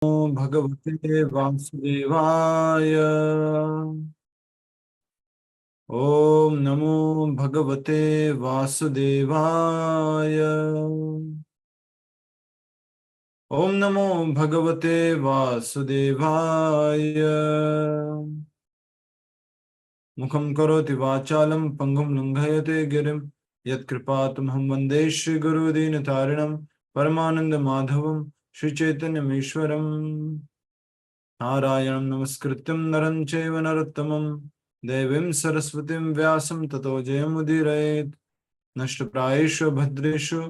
नमो भगवते वासुदेवाय। ओम नमो भगवते वासुदेवाय। ओम नमो भगवते वासुदेवाय। मुखं करोति वाचालं पंगुं लंघयते गिरिं यत्कृपातमहं वन्दे श्रीगुरुदीनतारिणं परमानंद माधवं श्रीचैतन्यमीश्वरम्। नारायणं नमस्कृत्यं नरं चैव नरोत्तमं देवीं सरस्वतीं व्यासं ततो जयमुदीरयेत्। नष्टप्रायेषु भद्रेषु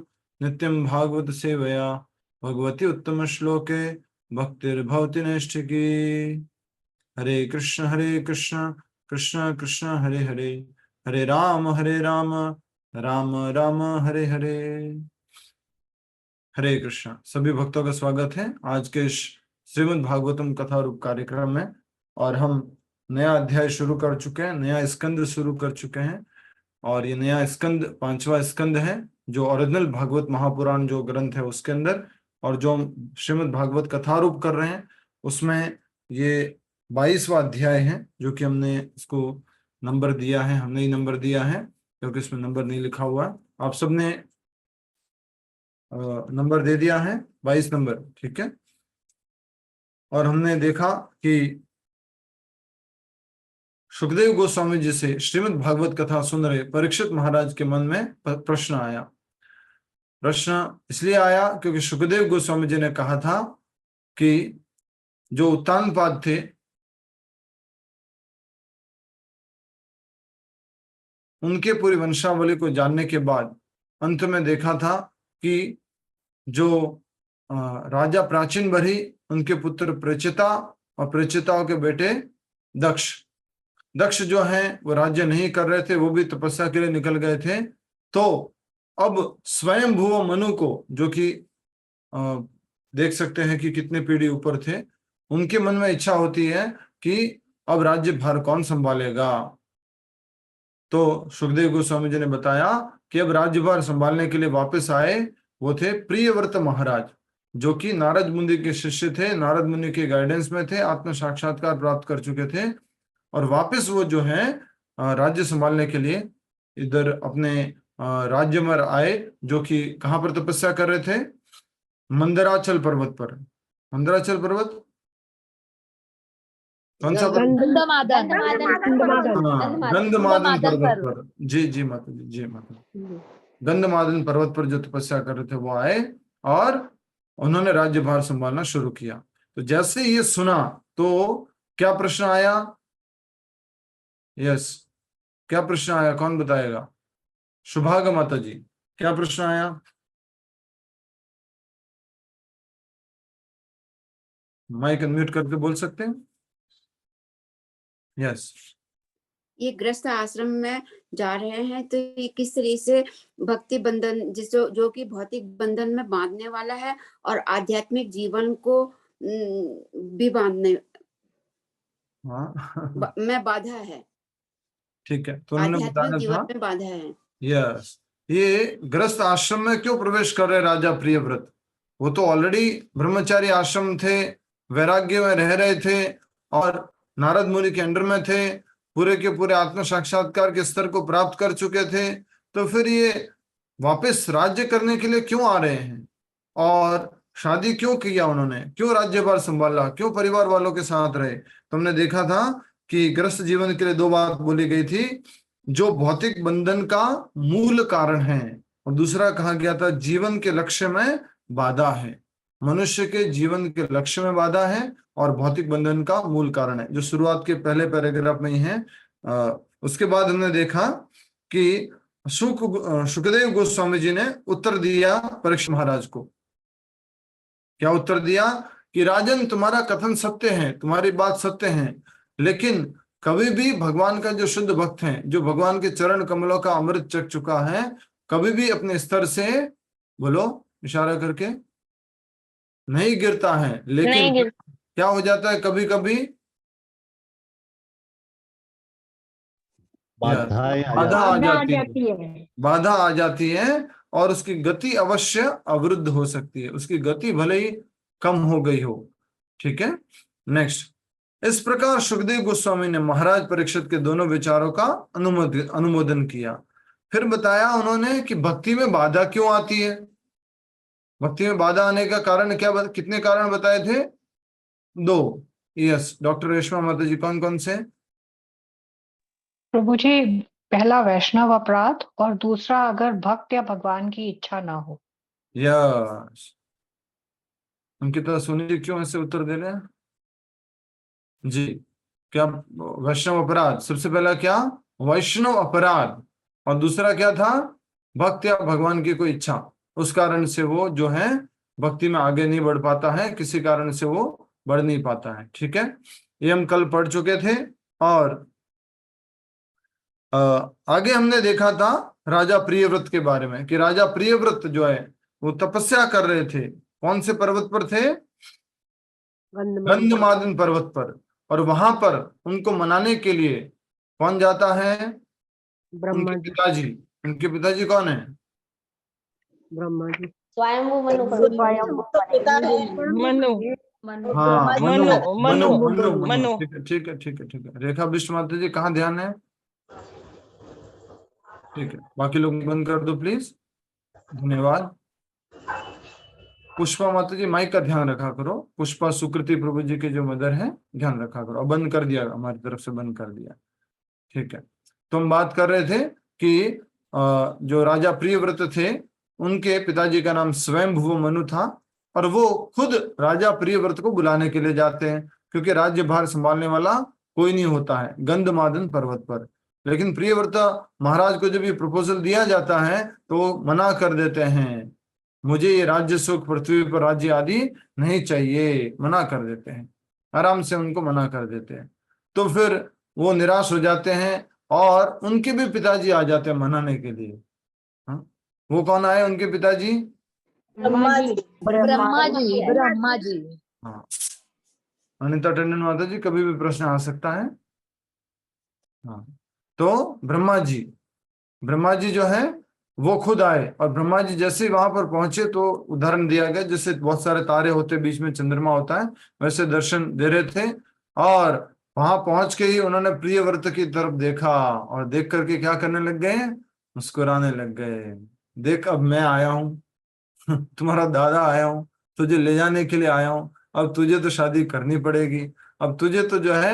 नित्यं भागवत सेवया भगवती उत्तमश्लोके भक्तिर्भवति नैष्ठिकी। हरे कृष्ण कृष्ण कृष्ण हरे हरे, हरे राम राम राम हरे हरे। हरे कृष्ण। सभी भक्तों का स्वागत है आज के श्रीमद् भागवतम कथा रूप कार्यक्रम में। और हम नया अध्याय शुरू कर चुके हैं, नया स्कंद शुरू कर चुके हैं। और ये नया स्कंद पांचवा स्कंद है, जो ओरिजिनल भागवत महापुराण जो ग्रंथ है उसके अंदर, और जो हम श्रीमद् भागवत कथा रूप कर रहे हैं उसमें ये 22वां अध्याय है, जो कि हमने इसको नंबर दिया है, हमने ही नंबर दिया है क्योंकि इसमें नंबर नहीं लिखा हुआ है। आप सबने नंबर दे दिया है, 22 नंबर, ठीक है। और हमने देखा कि सुखदेव गोस्वामी जी से श्रीमद् भागवत कथा सुन रहे परीक्षित महाराज के मन में प्रश्न आया। प्रश्न इसलिए आया क्योंकि सुखदेव गोस्वामी जी ने कहा था कि जो उत्तानपाद थे उनके पूरी वंशावली को जानने के बाद अंत में देखा था कि जो राजा प्राचीन बरी, उनके पुत्र प्रचिता और प्रचिताओं के बेटे दक्ष, दक्ष जो हैं वो राज्य नहीं कर रहे थे, वो भी तपस्या के लिए निकल गए थे। तो अब स्वयं भुव मनु को, जो कि देख सकते हैं कि कितने पीढ़ी ऊपर थे, उनके मन में इच्छा होती है कि अब राज्य भार कौन संभालेगा। तो सुखदेव गोस्वामी जी ने बताया कि अब राज्यभार संभालने के लिए वापस आए वो थे प्रियव्रत महाराज, जो कि नारद मुनि के शिष्य थे, नारद मुनि के गाइडेंस में थे, आत्म साक्षात्कार प्राप्त कर चुके थे। और वापस वो जो है राज्य संभालने के लिए इधर अपने राज्य में आए, जो कि कहाँ पर तपस्या कर रहे थे? मंदराचल पर्वत पर। मंदराचल पर्वत कौन सा पर्वत? गंधमादन पर्वत पर। जी जी माता जी, जी माता जी। गंधमादन पर्वत पर जो तपस्या कर रहे थे वो आए और उन्होंने राज्यभार संभालना शुरू किया। तो जैसे ये सुना तो क्या प्रश्न आया? यस, क्या प्रश्न आया, कौन बताएगा? सुभागा माता जी, क्या प्रश्न आया? माइक अनम्यूट करके बोल सकते हैं? यस। ये गृहस्थ आश्रम में जा रहे हैं तो ये किस तरह से भक्ति बंधन जो कि भौतिक बंधन में बांधने वाला है और आध्यात्मिक जीवन को भी बांधने में बाधा है। ठीक है, तो उन्होंने आध्यात्मिक बताया जीवन था में बाधा है। यस। ये गृहस्थ आश्रम में क्यों प्रवेश कर रहे राजा प्रियव्रत? वो तो ऑलरेडी ब्रह्मचारी आश्रम थे, वैराग्य में रह रहे थे और नारद मुनि के अंडर में थे, पूरे के पूरे आत्म साक्षात्कार के स्तर को प्राप्त कर चुके थे। तो फिर ये वापस राज्य करने के लिए क्यों आ रहे हैं? और शादी क्यों किया उन्होंने? क्यों राज्यभार संभाला? क्यों परिवार वालों के साथ रहे? तुमने देखा था कि गृहस्थ जीवन के लिए दो बात बोली गई थी, जो भौतिक बंधन का मूल कारण है, और दूसरा कहा गया था जीवन के लक्ष्य में बाधा है। मनुष्य के जीवन के लक्ष्य में बाधा है और भौतिक बंधन का मूल कारण है, जो शुरुआत के पहले पैराग्राफ में ही है। उसके बाद हमने देखा कि सुखदेव गोस्वामी जी ने उत्तर दिया परीक्षित महाराज को। क्या उत्तर दिया? कि राजन, तुम्हारा कथन सत्य है, तुम्हारी बात सत्य है, लेकिन कभी भी भगवान का जो शुद्ध भक्त है, जो भगवान के चरण कमलों का अमृत चख चुका है, कभी भी अपने स्तर से, बोलो इशारा करके, नहीं गिरता है। लेकिन क्या हो जाता है? कभी कभी बाधा आ जाती है, बाधा आ जाती है और उसकी गति अवश्य अवरुद्ध हो सकती है। उसकी गति भले ही कम हो गई हो, ठीक है, नेक्स्ट। इस प्रकार सुखदेव गोस्वामी ने महाराज परीक्षित के दोनों विचारों का अनुमोदन किया। फिर बताया उन्होंने कि भक्ति में बाधा क्यों आती है। भक्ति में बाधा आने का कारण क्या, कितने कारण बताए थे? 2। यस, डॉक्टर रेशमा माता जी, कौन कौन से? प्रभु जी, पहला वैष्णव अपराध और दूसरा अगर भक्त या भगवान की इच्छा ना हो। यस, उनकी तरह सोनी जी क्यों ऐसे उत्तर दे रहे हैं जी? क्या वैष्णव अपराध? सबसे पहला क्या? वैष्णव अपराध। और दूसरा क्या था? भक्त या भगवान की कोई इच्छा। उस कारण से वो जो है भक्ति में आगे नहीं बढ़ पाता है, किसी कारण से वो बढ़ नहीं पाता है। ठीक है, ये हम कल पढ़ चुके थे। और आगे हमने देखा था राजा प्रियव्रत के बारे में कि राजा प्रियव्रत जो है वो तपस्या कर रहे थे। कौन से पर्वत पर थे? गंधमादन पर्वत पर। और वहां पर उनको मनाने के लिए कौन जाता है? उनके पिताजी। उनके पिताजी कौन है? ब्रह्मा जी। स्वयंभू मनु मनु। हाँ, मनु, मनु मनु, मनु मनु मनु। ठीक है, ठीक है, ठीक है, ठीक है। रेखा बिष्ट माता जी, कहाँ ध्यान है? ठीक है, बाकी लोग बंद कर दो प्लीज, धन्यवाद। पुष्पा माता जी, माइक का ध्यान रखा करो। पुष्पा सुकृति प्रभु जी के जो मदर है, ध्यान रखा करो। और बंद कर दिया, हमारी तरफ से बंद कर दिया। ठीक है, तो हम बात कर रहे थे कि जो राजा प्रियव्रत थे उनके पिताजी का नाम स्वयंभुव मनु था। और वो खुद राजा प्रियव्रत को बुलाने के लिए जाते हैं, क्योंकि राज्यभार संभालने वाला कोई नहीं होता है गंधमादन पर्वत पर। लेकिन प्रियव्रत महाराज को जब ये प्रपोजल दिया जाता है तो वो मना कर देते हैं, मुझे ये राज्य सुख, पृथ्वी पर राज्य आदि नहीं चाहिए, मना कर देते हैं, आराम से उनको मना कर देते हैं। तो फिर वो निराश हो जाते हैं और उनके भी पिताजी आ जाते हैं मनाने के लिए। हाँ? वो कौन आए उनके पिताजी? ब्रह्मा जी। ब्रह्मा जी। हाँ, अनिता टंडन माता जी, कभी भी प्रश्न आ सकता है। हाँ, तो ब्रह्मा जी जो है वो खुद आए। और ब्रह्मा जी जैसे ही वहां पर पहुंचे तो उदाहरण दिया गया, जैसे बहुत सारे तारे होते, बीच में चंद्रमा होता है, वैसे दर्शन दे रहे थे। और वहां पहुंच के ही उन्होंने प्रियव्रत की तरफ देखा और देख करके क्या करने लग गए? मुस्कुराने लग गए। देख, अब मैं आया हूं तुम्हारा दादा आया हूं, तुझे ले जाने के लिए आया हूं। अब तुझे तो शादी करनी पड़ेगी, अब तुझे तो जो है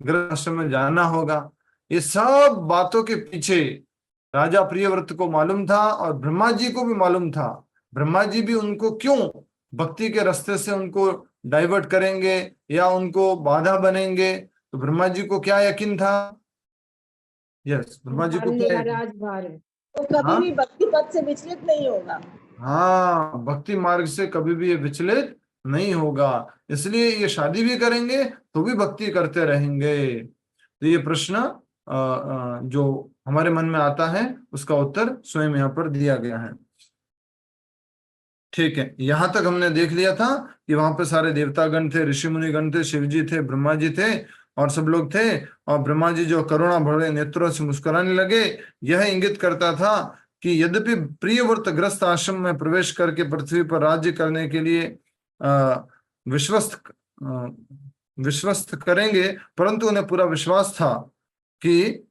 गृह आश्रम में जाना होगा। ये सब बातों के पीछे राजा प्रियव्रत को मालूम था और ब्रह्मा जी को भी मालूम था। ब्रह्मा जी भी उनको क्यों भक्ति के रास्ते से उनको डाइवर्ट करेंगे या उनको बाधा बनेंगे, तो ब्रह्मा जी को क्या यकीन था? यस, ब्रह्मा जी को क्या यकीन? राजभार है। तो कभी भी भक्ति पथ से विचलित नहीं होगा। हाँ, भक्ति मार्ग से कभी भी ये विचलित नहीं होगा, इसलिए ये शादी भी करेंगे तो भी भक्ति करते रहेंगे। तो ये प्रश्न जो हमारे मन में आता है उसका उत्तर स्वयं यहाँ पर दिया गया है। ठीक है, यहां तक हमने देख लिया था कि वहां पे सारे देवतागण थे, ऋषि मुनिगण थे, शिव जी थे, ब्रह्मा जी थे और सब लोग थे। और ब्रह्मा जी जो करुणा भरे नेत्रों से मुस्कुराने लगे, यह इंगित करता था कि यद्यपि प्रियव्रत ग्रस्त आश्रम में प्रवेश करके पृथ्वी पर राज्य करने के लिए विश्वस्त विश्वस्त करेंगे, परंतु उन्हें पूरा विश्वास था कि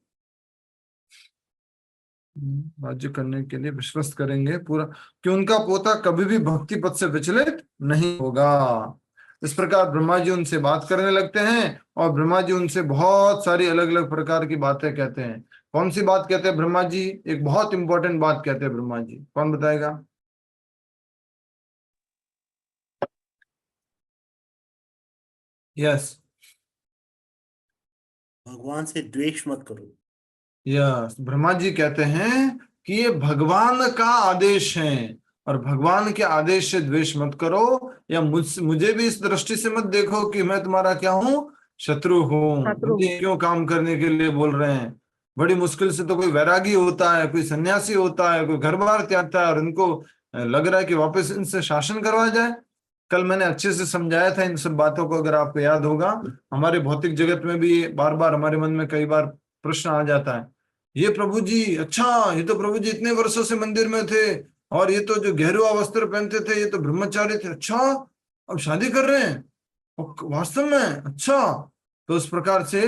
राज्य करने के लिए विश्वस्त करेंगे पूरा, कि उनका पोता कभी भी भक्ति पथ से विचलित नहीं होगा। इस प्रकार ब्रह्मा जी उनसे बात करने लगते हैं और ब्रह्मा जी उनसे बहुत सारी अलग अलग प्रकार की बातें कहते हैं। कौन सी बात कहते हैं ब्रह्मा जी? एक बहुत इंपॉर्टेंट बात कहते हैं ब्रह्मा जी, कौन बताएगा? यस, भगवान से द्वेष मत करो। यस, ब्रह्मा जी कहते हैं कि ये भगवान का आदेश है और भगवान के आदेश से द्वेष मत करो, या मुझे भी इस दृष्टि से मत देखो कि मैं तुम्हारा क्या हूं? शत्रु हूं। मुझे क्यों काम करने के लिए बोल रहे हैं? बड़ी मुश्किल से तो कोई वैरागी होता है, कोई सन्यासी होता है, कोई घर बार त्यागता है और इनको लग रहा है कि वापस इनसे शासन करवा जाए। कल मैंने अच्छे से समझाया था इन सब बातों को, अगर आपको याद होगा। हमारे भौतिक जगत में भी बार बार हमारे मन में कई बार प्रश्न आ जाता है, ये प्रभु जी, अच्छा ये तो प्रभु जी इतने वर्षों से मंदिर में थे और ये तो जो गेरुआ वस्त्र पहनते थे ये तो ब्रह्मचारी थे, अच्छा अब शादी कर रहे हैं? वास्तव में अच्छा, तो उस प्रकार से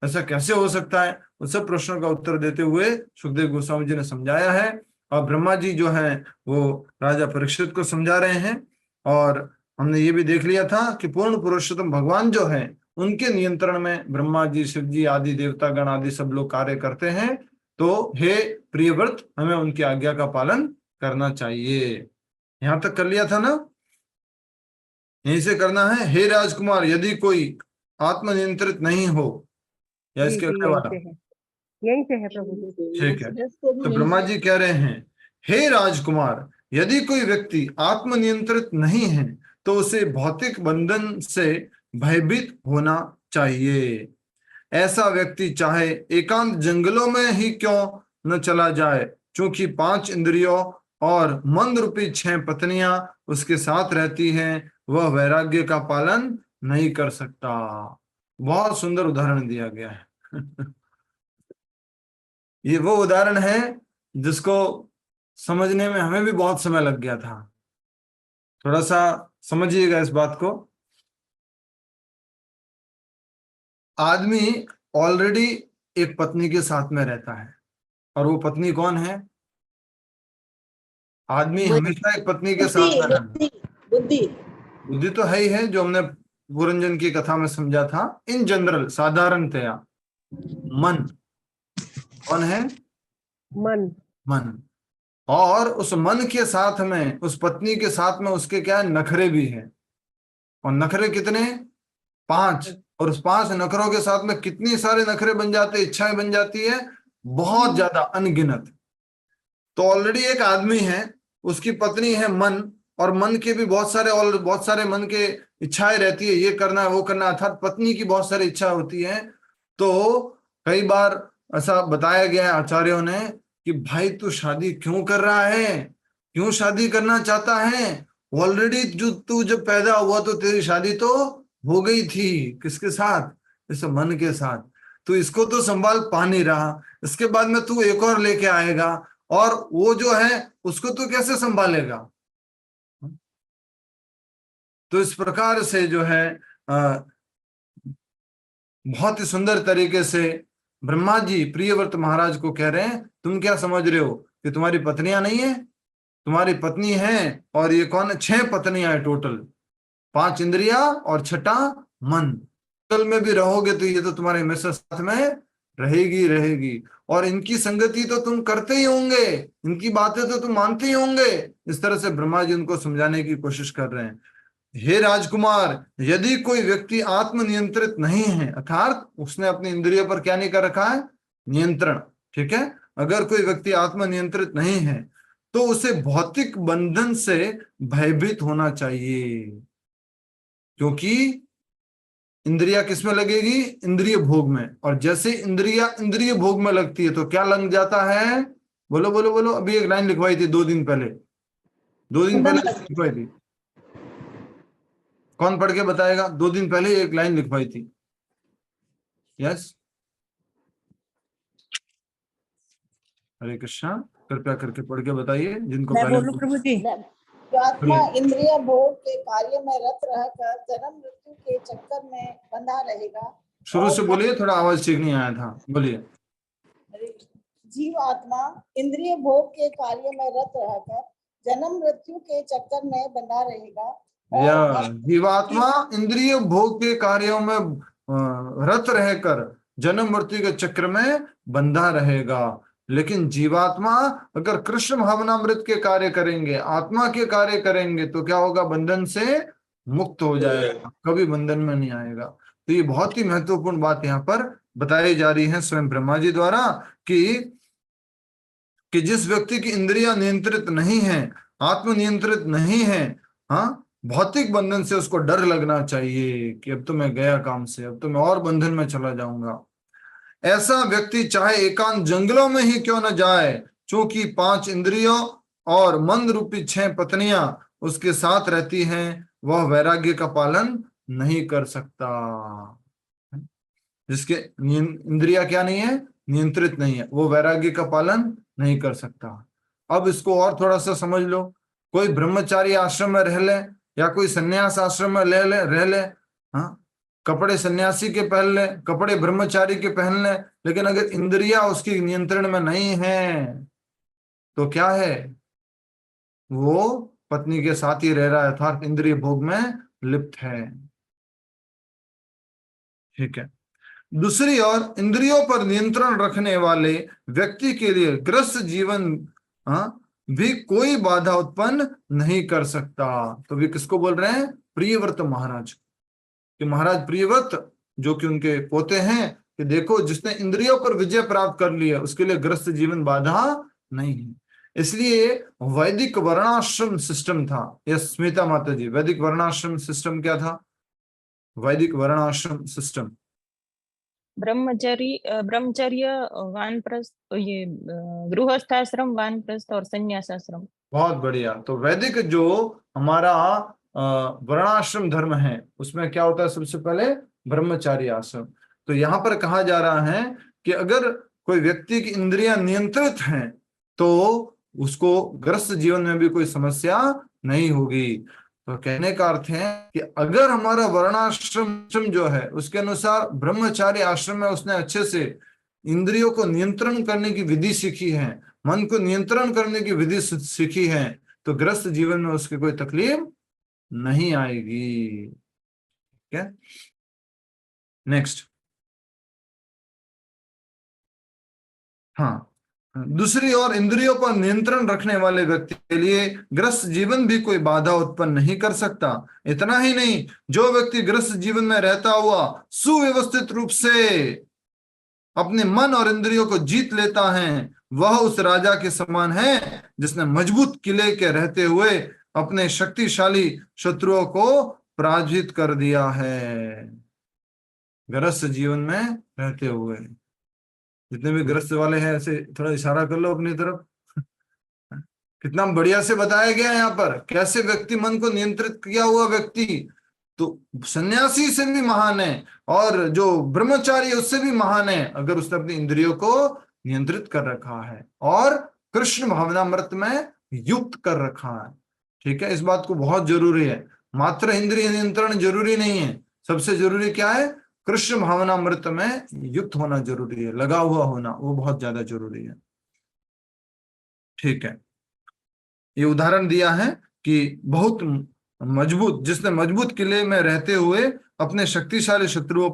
ऐसा कैसे हो सकता है? उस सब प्रश्नों का उत्तर देते हुए सुखदेव गोस्वामी जी ने समझाया है, और ब्रह्मा जी जो है वो राजा परीक्षित को समझा रहे हैं। और हमने ये भी देख लिया था कि पूर्ण पुरुषोत्तम भगवान जो है उनके नियंत्रण में ब्रह्मा जी, शिव जी आदि देवता गण आदि सब लोग कार्य करते हैं। तो हे प्रियव्रत, हमें उनकी आज्ञा का पालन करना चाहिए। यहां तक कर लिया था ना? यहीं से करना है। हे राजकुमार, यदि कोई आत्मनियंत्रित नहीं हो, या जी इसके जी, अगले यहीं वाला? से है, यहीं से है प्रभु जी। ठीक है। इसको भी तो नहीं ब्रह्मा है। जी कह रहे हैं, हे राजकुमार, यदि कोई व्यक्ति आत्मनियंत्रित नहीं है तो उसे भौतिक बंधन से भयभीत होना चाहिए। ऐसा व्यक्ति चाहे एकांत जंगलों में ही क्यों न चला जाए, क्योंकि 5 इंद्रियों और मन रूपी 6 पत्नियां उसके साथ रहती हैं, वह वैराग्य का पालन नहीं कर सकता। बहुत सुंदर उदाहरण दिया गया है। ये वो उदाहरण है जिसको समझने में हमें भी बहुत समय लग गया था। थोड़ा सा समझिएगा इस बात को। आदमी ऑलरेडी एक पत्नी के साथ में रहता है, और वो पत्नी कौन है? आदमी हमेशा एक पत्नी के बुद्धि साथ में रहना। बुद्धि बुद्धि। बुद्धि तो है ही है, जो हमने पुरंजन की कथा में समझा था। इन जनरल, साधारणतया मन कौन है? मन। मन। और उस मन के साथ में, उस पत्नी के साथ में उसके क्या है? नखरे भी हैं। और नखरे कितने? 5। और उस 5 नखरों के साथ में कितनी सारे नखरे बन जाते, इच्छाएं बन जाती है, बहुत ज्यादा, अनगिनत। तो ऑलरेडी एक आदमी है, उसकी पत्नी है मन, और मन के भी बहुत सारे, और बहुत सारे मन के इच्छाएं रहती है, ये करना है वो करना है, अर्थात पत्नी की बहुत सारी इच्छा होती है। तो कई बार ऐसा बताया गया है आचार्यों ने कि भाई तू शादी क्यों कर रहा है, क्यों शादी करना चाहता है? ऑलरेडी जो तू जब पैदा हुआ तो तेरी शादी तो हो गई थी। किसके साथ? इस मन के साथ। तो इसको तो संभाल पा नहीं रहा, इसके बाद में तू एक और लेके आएगा, और वो जो है उसको तू कैसे संभालेगा? तो इस प्रकार से जो है बहुत ही सुंदर तरीके से ब्रह्मा जी प्रियव्रत महाराज को कह रहे हैं, तुम क्या समझ रहे हो कि तुम्हारी पत्नियां नहीं है? तुम्हारी पत्नी है, और ये कौन है? 6 पत्नियां है टोटल। 5 इंद्रिया और 6ठा मन। कल में भी रहोगे तो ये तो तुम्हारे हमेशा साथ में रहेगी रहेगी, और इनकी संगति तो तुम करते ही होंगे, इनकी बातें तो तुम मानते ही होंगे। इस तरह से ब्रह्मा जी उनको समझाने की कोशिश कर रहे हैं। हे राजकुमार, यदि कोई व्यक्ति आत्मनियंत्रित नहीं है, अर्थात उसने अपनी इंद्रियों पर क्या नहीं कर रखा है? नियंत्रण। ठीक है। अगर कोई व्यक्ति आत्मनियंत्रित नहीं है तो उसे भौतिक बंधन से भयभीत होना चाहिए, क्योंकि इंद्रिया किस में लगेगी? इंद्रिय भोग में। और जैसे इंद्रिया इंद्रिय भोग में लगती है तो क्या लग जाता है? बोलो बोलो बोलो। अभी एक लाइन लिखवाई थी 2 दिन पहले, 2 दिन पहले लिखवाई थी। कौन पढ़ के बताएगा? 2 दिन पहले एक लाइन लिखवाई थी। यस, हरे कृष्णा, कृपया करके पढ़ के बताइए जिनको मैं पहले। बोलूं प्रभु जी? जो आत्मा इंद्रिय भोग के कार्य में रत रहकर जन्म मृत्यु के चक्कर में बंधा रहेगा। शुरू से बोलिए, थोड़ा आवाज ठीक नहीं आया था, बोलिए। जीव आत्मा इंद्रिय भोग के कार्य में रत रहकर जन्म मृत्यु के चक्कर में बंधा रहेगा। या जीवात्मा इंद्रिय भोग के कार्यों में रत रहकर जन्म मृत्यु के चक्र में बंधा रहेगा। लेकिन जीवात्मा अगर कृष्ण भावनामृत के कार्य करेंगे, आत्मा के कार्य करेंगे, तो क्या होगा? बंधन से मुक्त हो जाएगा, कभी बंधन में नहीं आएगा। तो ये बहुत ही महत्वपूर्ण बात यहाँ पर बताई जा रही है स्वयं ब्रह्मा जी द्वारा, कि जिस व्यक्ति की इंद्रियां नियंत्रित नहीं है, आत्मनियंत्रित नहीं है, हाँ, भौतिक बंधन से उसको डर लगना चाहिए कि अब तो मैं गया काम से, अब तो मैं और बंधन में चला जाऊंगा। ऐसा व्यक्ति चाहे एकांत जंगलों में ही क्यों न जाए, क्योंकि 5 इंद्रियों और मन रूपी 6 पत्नियां उसके साथ रहती हैं, वह वैराग्य का पालन नहीं कर सकता। जिसके इंद्रिया क्या नहीं है? नियंत्रित नहीं है, वो वैराग्य का पालन नहीं कर सकता। अब इसको और थोड़ा सा समझ लो। कोई ब्रह्मचारी आश्रम में रह ले या कोई सन्यास आश्रम में रह ले, हाँ, कपड़े सन्यासी के पहन ले, कपड़े ब्रह्मचारी के पहन ले, लेकिन अगर इंद्रियां उसकी नियंत्रण में नहीं है तो क्या है, वो पत्नी के साथ ही रह रहा है, अर्थात इंद्रिय भोग में लिप्त है। ठीक है। दूसरी ओर इंद्रियों पर नियंत्रण रखने वाले व्यक्ति के लिए गृहस्थ जीवन भी कोई बाधा उत्पन्न नहीं कर सकता। तो भी किसको बोल रहे हैं? प्रियव्रत महाराज, कि महाराज प्रियव्रत जो कि उनके पोते हैं, कि देखो जिसने इंद्रियों पर विजय प्राप्त कर लिया उसके लिए गृहस्थ जीवन बाधा नहीं है। इसलिए वैदिक वर्णाश्रम सिस्टम था। यस स्मिता माता जी, वैदिक वर्णाश्रम सिस्टम क्या था? वैदिक वर्णाश्रम सिस्टम ब्रह्मचर्य, वानप्रस्थ, ये गृहस्थाश्रम, वानप्रस्थ और संन्यासाश्रम। बहुत बढ़िया। तो वैदिक जो हमारा वर्णाश्रम धर्म है उसमें क्या होता है? सबसे पहले ब्रह्मचारी आश्रम। तो यहाँ पर कहा जा रहा है कि अगर कोई व्यक्ति की इंद्रियां नियंत्रित हैं तो उसको गृहस्थ जीवन में भी कोई समस्या नहीं होगी। तो कहने का अर्थ है कि अगर हमारा वर्णाश्रम जो है उसके अनुसार ब्रह्मचारी आश्रम में उसने अच्छे से इंद्रियों को नियंत्रण करने की विधि सीखी है, मन को नियंत्रण करने की विधि सीखी है, तो गृहस्थ जीवन में उसकी कोई तकलीफ नहीं आएगी। ठीक है, नेक्स्ट। हाँ, दूसरी ओर इंद्रियों पर नियंत्रण रखने वाले व्यक्ति के लिए गृहस्थ जीवन भी कोई बाधा उत्पन्न नहीं कर सकता। इतना ही नहीं, जो व्यक्ति गृहस्थ जीवन में रहता हुआ सुव्यवस्थित रूप से अपने मन और इंद्रियों को जीत लेता है, वह उस राजा के समान है जिसने मजबूत किले के रहते हुए अपने शक्तिशाली शत्रुओं को पराजित कर दिया है। गृहस्थ जीवन में रहते हुए जितने भी गृहस्थ वाले हैं ऐसे थोड़ा इशारा कर लो अपनी तरफ। कितना बढ़िया से बताया गया है यहाँ पर, कैसे व्यक्ति मन को नियंत्रित किया हुआ व्यक्ति तो सन्यासी से भी महान है और जो ब्रह्मचारी है उससे भी महान है, अगर उसने अपनी इंद्रियों को नियंत्रित कर रखा है और कृष्ण भावनामृत में युक्त कर रखा है। ठीक है, इस बात को बहुत जरूरी है। मात्र इंद्रिय नियंत्रण जरूरी नहीं है, सबसे जरूरी क्या है? कृष्ण भावनामृत में युक्त होना जरूरी है, लगा हुआ होना, वो बहुत ज्यादा जरूरी है। ठीक है, ये उदाहरण दिया है कि बहुत मजबूत, जिसने मजबूत किले में रहते हुए अपने शक्तिशाली शत्रुओं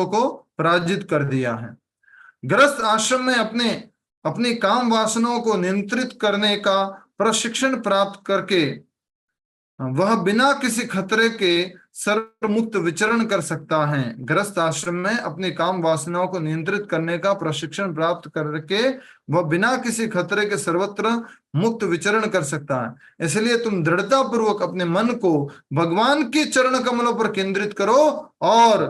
को पराजित कर दिया है। गृहस्थ आश्रम में अपनी काम वासनाओं को नियंत्रित करने का प्रशिक्षण प्राप्त करके वह बिना किसी खतरे के सर्वमुक्त विचरण कर सकता है। गृहस्थ आश्रम में अपनी काम वासनाओं को नियंत्रित करने का प्रशिक्षण प्राप्त करके वह बिना किसी खतरे के सर्वत्र मुक्त विचरण कर सकता है। इसलिए तुम दृढ़ता पूर्वक अपने मन को भगवान के चरण कमलों पर केंद्रित करो और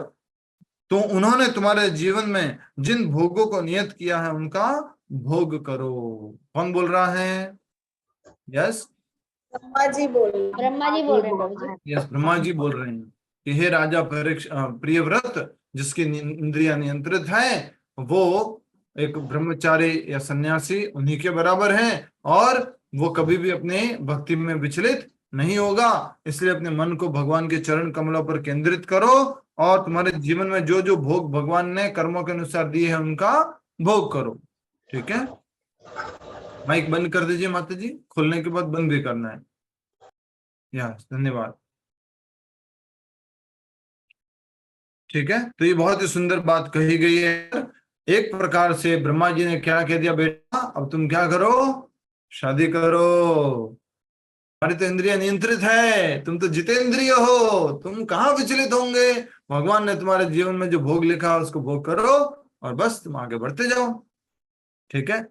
तो उन्होंने तुम्हारे जीवन में जिन भोगों को नियत किया है उनका भोग करो। कौन बोल रहा है? यस, ब्रह्मा जी बोल रहे हैं। ब्रह्मा जी बोल रहे हैं बाबूजी। यस, ब्रह्मा जी बोल रहे हैं कि हे राजा प्रियव्रत, जिसकी इंद्रियां नियंत्रित है वो एक ब्रह्मचारी या सन्यासी उन्हीं के बराबर है और वो कभी भी अपने भक्ति में विचलित नहीं होगा। इसलिए अपने मन को भगवान के चरण कमलों पर केंद्रित करो और तुम्हारे जीवन में जो जो भोग भगवान ने कर्मों के अनुसार दिए हैं उनका भोग करो। ठीक है, माइक बंद कर दीजिए माता जी, खोलने के बाद बंद भी करना है। यस, धन्यवाद। ठीक है, तो ये बहुत ही सुंदर बात कही गई है। एक प्रकार से ब्रह्मा जी ने क्या कह दिया, बेटा अब तुम क्या करो, शादी करो। हमारी तो इंद्रिय नियंत्रित है, तुम तो जितेंद्रिय हो, तुम कहाँ विचलित होंगे। भगवान ने तुम्हारे जीवन में जो भोग लिखा है उसको भोग करो और बस तुम आगे बढ़ते जाओ। ठीक है,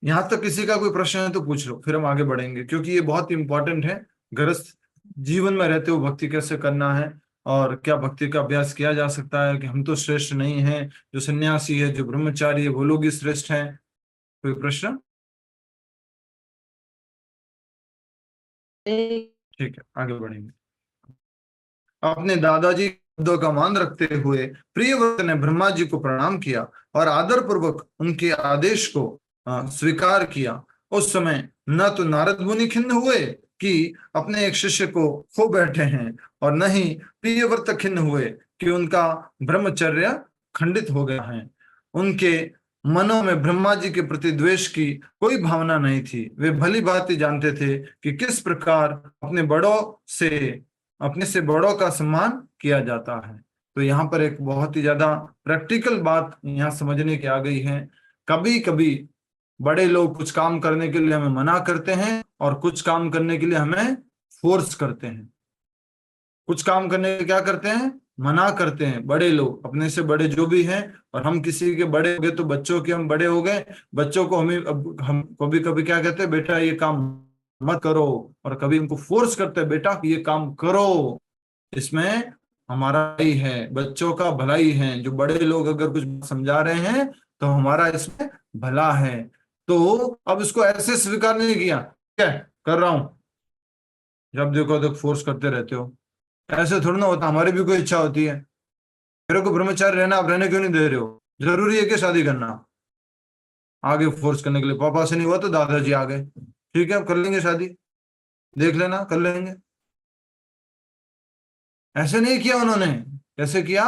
यहां तक किसी का कोई प्रश्न है तो पूछ लो, फिर हम आगे बढ़ेंगे, क्योंकि ये बहुत ही इंपॉर्टेंट है। गृहस्थ जीवन में रहते हुए भक्ति कैसे करना है और क्या भक्ति का अभ्यास किया जा सकता है, कि हम तो श्रेष्ठ नहीं हैं, जो सन्यासी है, जो ब्रह्मचारी है, वो लोग ही श्रेष्ठ हैं। कोई प्रश्न? ठीक है, आगे बढ़ेंगे। अपने दादाजी शब्दों का मान रखते हुए प्रियव्रत ने ब्रह्मा जी को प्रणाम किया और आदर पूर्वक उनके आदेश को स्वीकार किया। उस समय न तो नारद मुनि खिन्न हुए कि अपने एक शिष्य को खो बैठे हैं, और न ही प्रियव्रत खिन्न हुए कि उनका ब्रह्मचर्य खंडित हो गया है। उनके मनों में ब्रह्मा जी के प्रति द्वेष की कोई भावना नहीं थी। वे भली भांति जानते थे कि किस प्रकार अपने से बड़ों का सम्मान किया जाता है। तो यहाँ पर एक बहुत ही ज्यादा प्रैक्टिकल बात यहाँ समझने की आ गई है। कभी कभी बड़े लोग कुछ काम करने के लिए हमें मना करते हैं, और कुछ काम करने के लिए हमें फोर्स करते हैं। कुछ काम करने के लिए क्या करते हैं? मना करते हैं बड़े लोग, अपने से बड़े जो भी हैं। और हम किसी के बड़े हो गए तो बच्चों के हम बड़े हो गए, बच्चों को हम कभी कभी क्या कहते हैं, बेटा ये काम मत करो, और कभी उनको फोर्स करते हैं, बेटा ये काम करो। इसमें हमारा ही है, बच्चों का भलाई है। जो बड़े लोग अगर कुछ समझा रहे हैं तो हमारा इसमें भला है। तो अब इसको ऐसे स्वीकार नहीं किया, क्या कर रहा हूं, जब देखो तो फोर्स करते रहते हो। ऐसे थोड़ा ना होता, हमारी भी कोई इच्छा होती है। मेरे को ब्रह्मचारी रहना, आप रहने क्यों नहीं दे रहे हो? जरूरी है कि शादी करना? आगे फोर्स करने के लिए, पापा से नहीं हुआ तो दादाजी आ गए, ठीक है अब कर लेंगे शादी, देख लेना कर लेंगे। ऐसे नहीं किया उन्होंने। कैसे किया?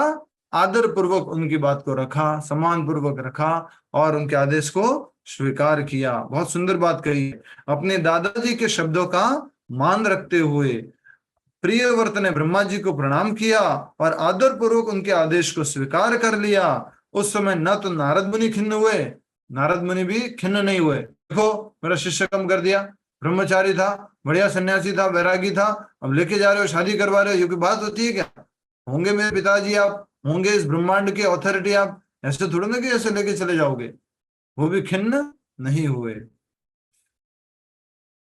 आदर पूर्वक उनकी बात को रखा, सम्मान पूर्वक रखा, और उनके आदेश को स्वीकार किया। बहुत सुंदर बात कही। अपने दादाजी के शब्दों का मान रखते हुए प्रियव्रत ने ब्रह्मा जी को प्रणाम किया और आदर पूर्वक उनके आदेश को स्वीकार कर लिया। उस समय न तो नारद मुनि खिन्न हुए, नारद मुनि भी खिन्न नहीं हुए। देखो मेरा शिष्य कम कर दिया, ब्रह्मचारी था, बढ़िया सन्यासी था, वैरागी था, अब लेके जा रहे हो, शादी करवा रहे हो, ये कोई बात होती है क्या? होंगे मेरे पिताजी, आप होंगे इस ब्रह्मांड के अथॉरिटी, आप ऐसे थोड़ा ना कि ऐसे लेके चले जाओगे। वो भी खिन्न नहीं हुए।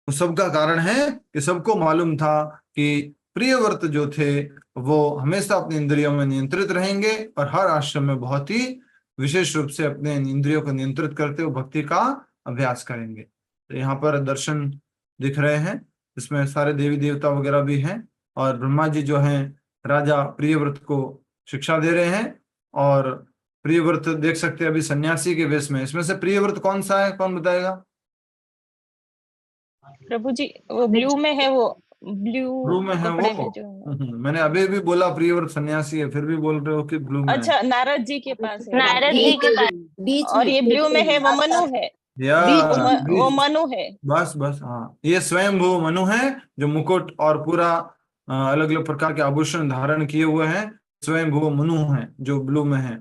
तो सबका कारण है कि सबको मालूम था कि प्रियव्रत जो थे वो हमेशा अपनी इंद्रियों में नियंत्रित रहेंगे, और हर आश्रम में बहुत ही विशेष रूप से अपने इंद्रियों को नियंत्रित करते हुए भक्ति का अभ्यास करेंगे। तो यहाँ पर दर्शन दिख रहे हैं, इसमें सारे देवी देवता वगैरह भी हैं, और ब्रह्मा जी जो हैं राजा प्रियव्रत को शिक्षा दे रहे हैं। और प्रियव्रत देख सकते हैं अभी सन्यासी के वेश में। इसमें से प्रियव्रत कौन सा है, कौन बताएगा? प्रभु जी वो ब्लू में है, वो ब्लू में है कपड़े वो। में जो। मैंने अभी भी बोला प्रियव्रत सन्यासी है, फिर भी बोल रहे हो कि ब्लू में है। अच्छा नारद जी के पास है। नारद जी के पास। बीच और में ये ब्लू में है वो मनु है, या वो मनु है। बस बस, हाँ ये स्वयंभू मनु है, जो मुकुट और पूरा अलग अलग प्रकार के आभूषण धारण किए हुए हैं। स्वयंभू मनु है जो ब्लू में है।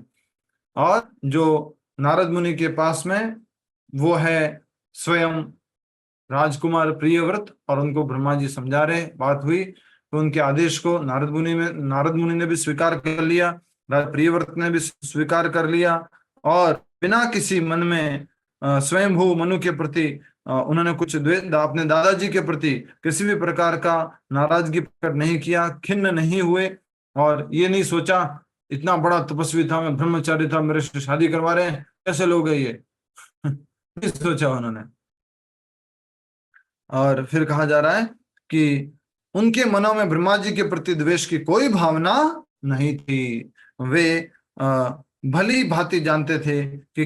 और जो नारद मुनि के पास में वो है स्वयं राजकुमार प्रियव्रत, और उनको ब्रह्मा जी समझा रहे। बात हुई तो उनके आदेश को नारद मुनि ने भी स्वीकार कर लिया, प्रियव्रत ने भी स्वीकार कर लिया, और बिना किसी मन में स्वयंभू मनु के प्रति उन्होंने कुछ अपने दादाजी के प्रति किसी भी प्रकार का नाराजगी प्रकट नहीं किया, खिन्न नहीं हुए, और ये नहीं सोचा इतना बड़ा तपस्वी था, मैं ब्रह्मचारी था, मेरे से शादी करवा रहे हैं, कैसे लोग हैं ये नहीं सोचा उन्होंने। और फिर कहा जा रहा है कि उनके मनों में ब्रह्मा जी के प्रति द्वेष की कोई भावना नहीं थी। वे भली भांति जानते थे कि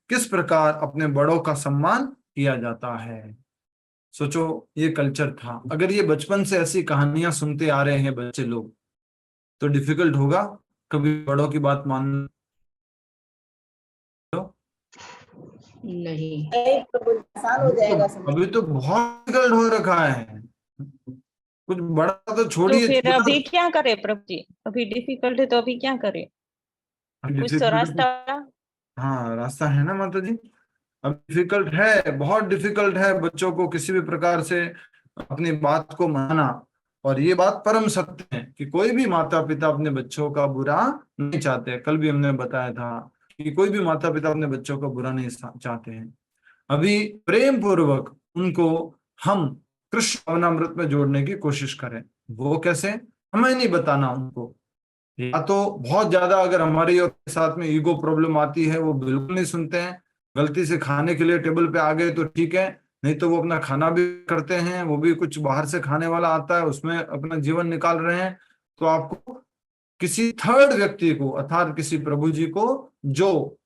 किस प्रकार अपने बड़ों का सम्मान किया जाता है। सोचो ये कल्चर था। अगर ये बचपन से ऐसी कहानियां सुनते आ रहे हैं बच्चे लोग, तो डिफिकल्ट होगा कभी बड़ों की बात मानना? नहीं, आसान हो जाएगा समझ। अभी तो बहुत डिफिकल्ट हो रखा है, कुछ बड़ा तो तो छोड़िए। फिर अभी क्या करे प्रभु जी? अभी डिफिकल्ट है तो अभी क्या करे? कुछ तो रास्ता। हाँ रास्ता है ना माता जी। अब डिफिकल्ट है, बहुत डिफिकल्ट है बच्चों को किसी भी प्रकार से अपनी बात को माना। और ये बात परम सत्य है कि कोई भी माता पिता अपने बच्चों का बुरा नहीं चाहते। कल भी हमने बताया था कि कोई भी माता पिता अपने बच्चों का बुरा नहीं चाहते हैं। अभी प्रेम पूर्वक उनको हम कृष्ण भावनामृत में जोड़ने की कोशिश करें। वो कैसे, हमें नहीं बताना उनको। या तो बहुत ज्यादा अगर हमारी और साथ में ईगो प्रॉब्लम आती है, वो बिल्कुल नहीं सुनते हैं, गलती से खाने के लिए टेबल पे आ गए तो ठीक है, नहीं तो वो अपना खाना भी करते हैं, वो भी कुछ बाहर से खाने वाला आता है उसमें अपना जीवन निकाल रहे हैं। तो आपको किसी थर्ड व्यक्ति को, अर्थात किसी प्रभु जी को जो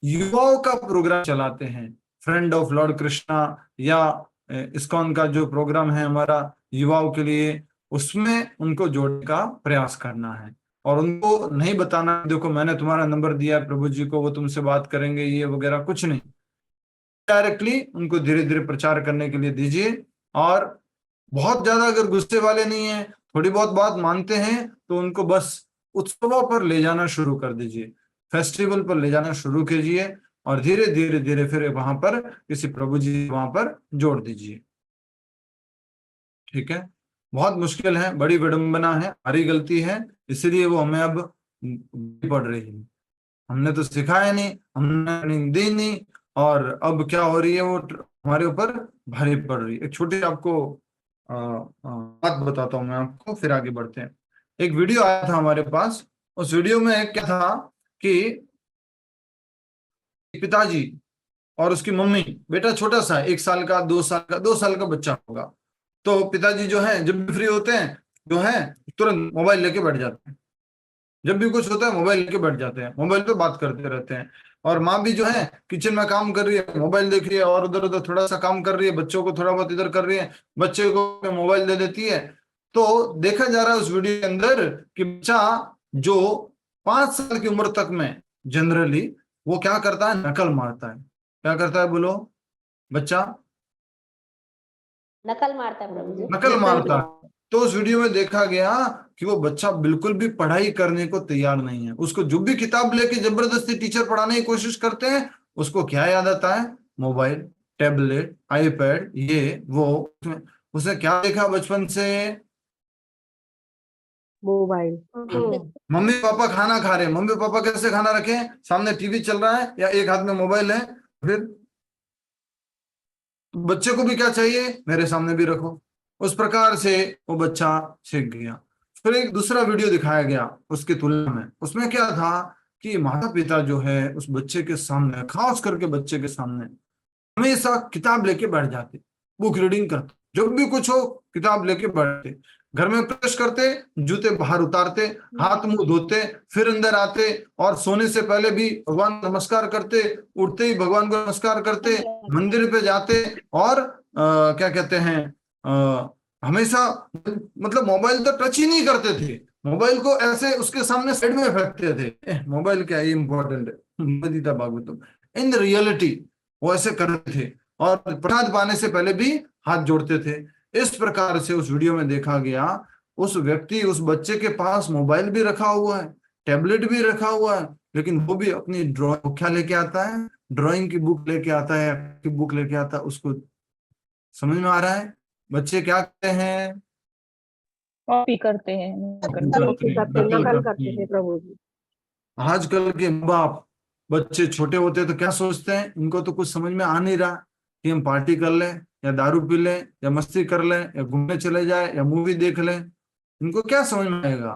युवाओं का प्रोग्राम चलाते हैं, फ्रेंड ऑफ लॉर्ड कृष्णा या इस्कॉन का जो प्रोग्राम है हमारा युवाओं के लिए, उसमें उनको जोड़ने का प्रयास करना है और उनको नहीं बताना देखो मैंने तुम्हारा नंबर दिया है प्रभु जी को, वो तुमसे बात करेंगे, ये वगैरह कुछ नहीं। डायरेक्टली उनको धीरे धीरे प्रचार करने के लिए दीजिए। और बहुत ज्यादा अगर गुस्से वाले नहीं है, थोड़ी बहुत बात मानते हैं, तो उनको बस उत्सवों पर ले जाना शुरू कर दीजिए, फेस्टिवल पर ले जाना शुरू कीजिए और धीरे धीरे धीरे फिर वहां पर किसी प्रभु जी वहां पर जोड़ दीजिए। ठीक है, बहुत मुश्किल है, बड़ी विडंबना है, हमारी गलती है, इसलिए वो हमें अब पड़ रही है। हमने तो सिखाया नहीं, हमने ट्रेनिंग दी नहीं, और अब क्या हो रही है, वो हमारे ऊपर भारी पड़ रही है। एक छोटी आपको बात बताता हूँ मैं आपको, फिर आगे बढ़ते हैं। एक वीडियो आया था हमारे पास, उस वीडियो में क्या था कि पिताजी और उसकी मम्मी, बेटा छोटा सा 1 साल का 2 साल का 2 साल का बच्चा होगा, तो पिताजी जो है जब भी फ्री होते हैं जो है तुरंत मोबाइल लेके बैठ जाते हैं, जब भी कुछ होता है मोबाइल लेके बैठ जाते हैं, मोबाइल पे बात करते रहते हैं। और माँ भी जो है किचन में काम कर रही है, मोबाइल देख रही है, और उधर उधर थोड़ा सा काम कर रही है, बच्चों को थोड़ा बहुत इधर कर रही है, बच्चे को मोबाइल दे देती है। तो देखा जा रहा है उस वीडियो के अंदर कि बच्चा जो 5 साल की उम्र तक में जनरली वो क्या करता है, नकल मारता है। क्या करता है बोलो बच्चा? नकल मारता है प्रभु जी। नकल मारता है। तो उस वीडियो में देखा गया कि वो बच्चा बिल्कुल भी पढ़ाई करने को तैयार नहीं है। उसको जो भी किताब लेके जबरदस्ती टीचर पढ़ाने की कोशिश करते हैं, उसको क्या याद आता है? मोबाइल, टैबलेट, आईपैड, ये वो। उसने क्या देखा बचपन से? मोबाइल। मम्मी पापा खाना खा रहे हैं, मम्मी पापा कैसे खाना रखें? सामने टीवी चल रहा है या एक हाथ में मोबाइल है। फिर बच्चे को भी क्या चाहिए? मेरे सामने भी रखो। उस प्रकार से वो बच्चा सीख गया। फिर एक दूसरा वीडियो दिखाया गया उसकी तुलना में। उसमें क्या था कि माता पिता जो है उस बच्चे के सामने, खास करके बच्चे के सामने, हमेशा किताब लेके बैठ जाते, बुक रीडिंग करते, जब भी कुछ हो किताब लेके बैठते, घर में प्रवेश करते, जूते बाहर उतारते, हाथ मुंह धोते, फिर अंदर आते, और सोने से पहले भी भगवान को नमस्कार करते, उठते ही भगवान को नमस्कार करते, मंदिर पे जाते, और क्या कहते हैं, हमेशा मतलब मोबाइल तो टच ही नहीं करते थे, मोबाइल को ऐसे उसके सामने साइड में फेंकते थे। मोबाइल क्या है, इम्पोर्टेंट है, गीता भागवतम। इन रियलिटी वो ऐसे करते थे, और प्रसाद पाने से पहले भी हाथ जोड़ते थे। इस प्रकार से उस वीडियो में देखा गया, उस व्यक्ति, उस बच्चे के पास मोबाइल भी रखा हुआ है, टैबलेट भी रखा हुआ है, लेकिन वो भी अपनी ड्राइंग क्या लेके आता है? ड्राइंग की बुक लेके आता है, की बुक लेके आता है। उसको समझ में आ रहा है बच्चे क्या करते हैं? कॉपी करते हैं, नकल करते थे प्रभु जी। आजकल के माँ बाप, बच्चे छोटे होते हैं तो क्या सोचते हैं, इनको तो कुछ समझ में आ नहीं रहा कि हम पार्टी कर लें या दारू पी लें या मस्ती कर लें या घूमने चले जाए या मूवी देख लें, इनको क्या समझ में आएगा?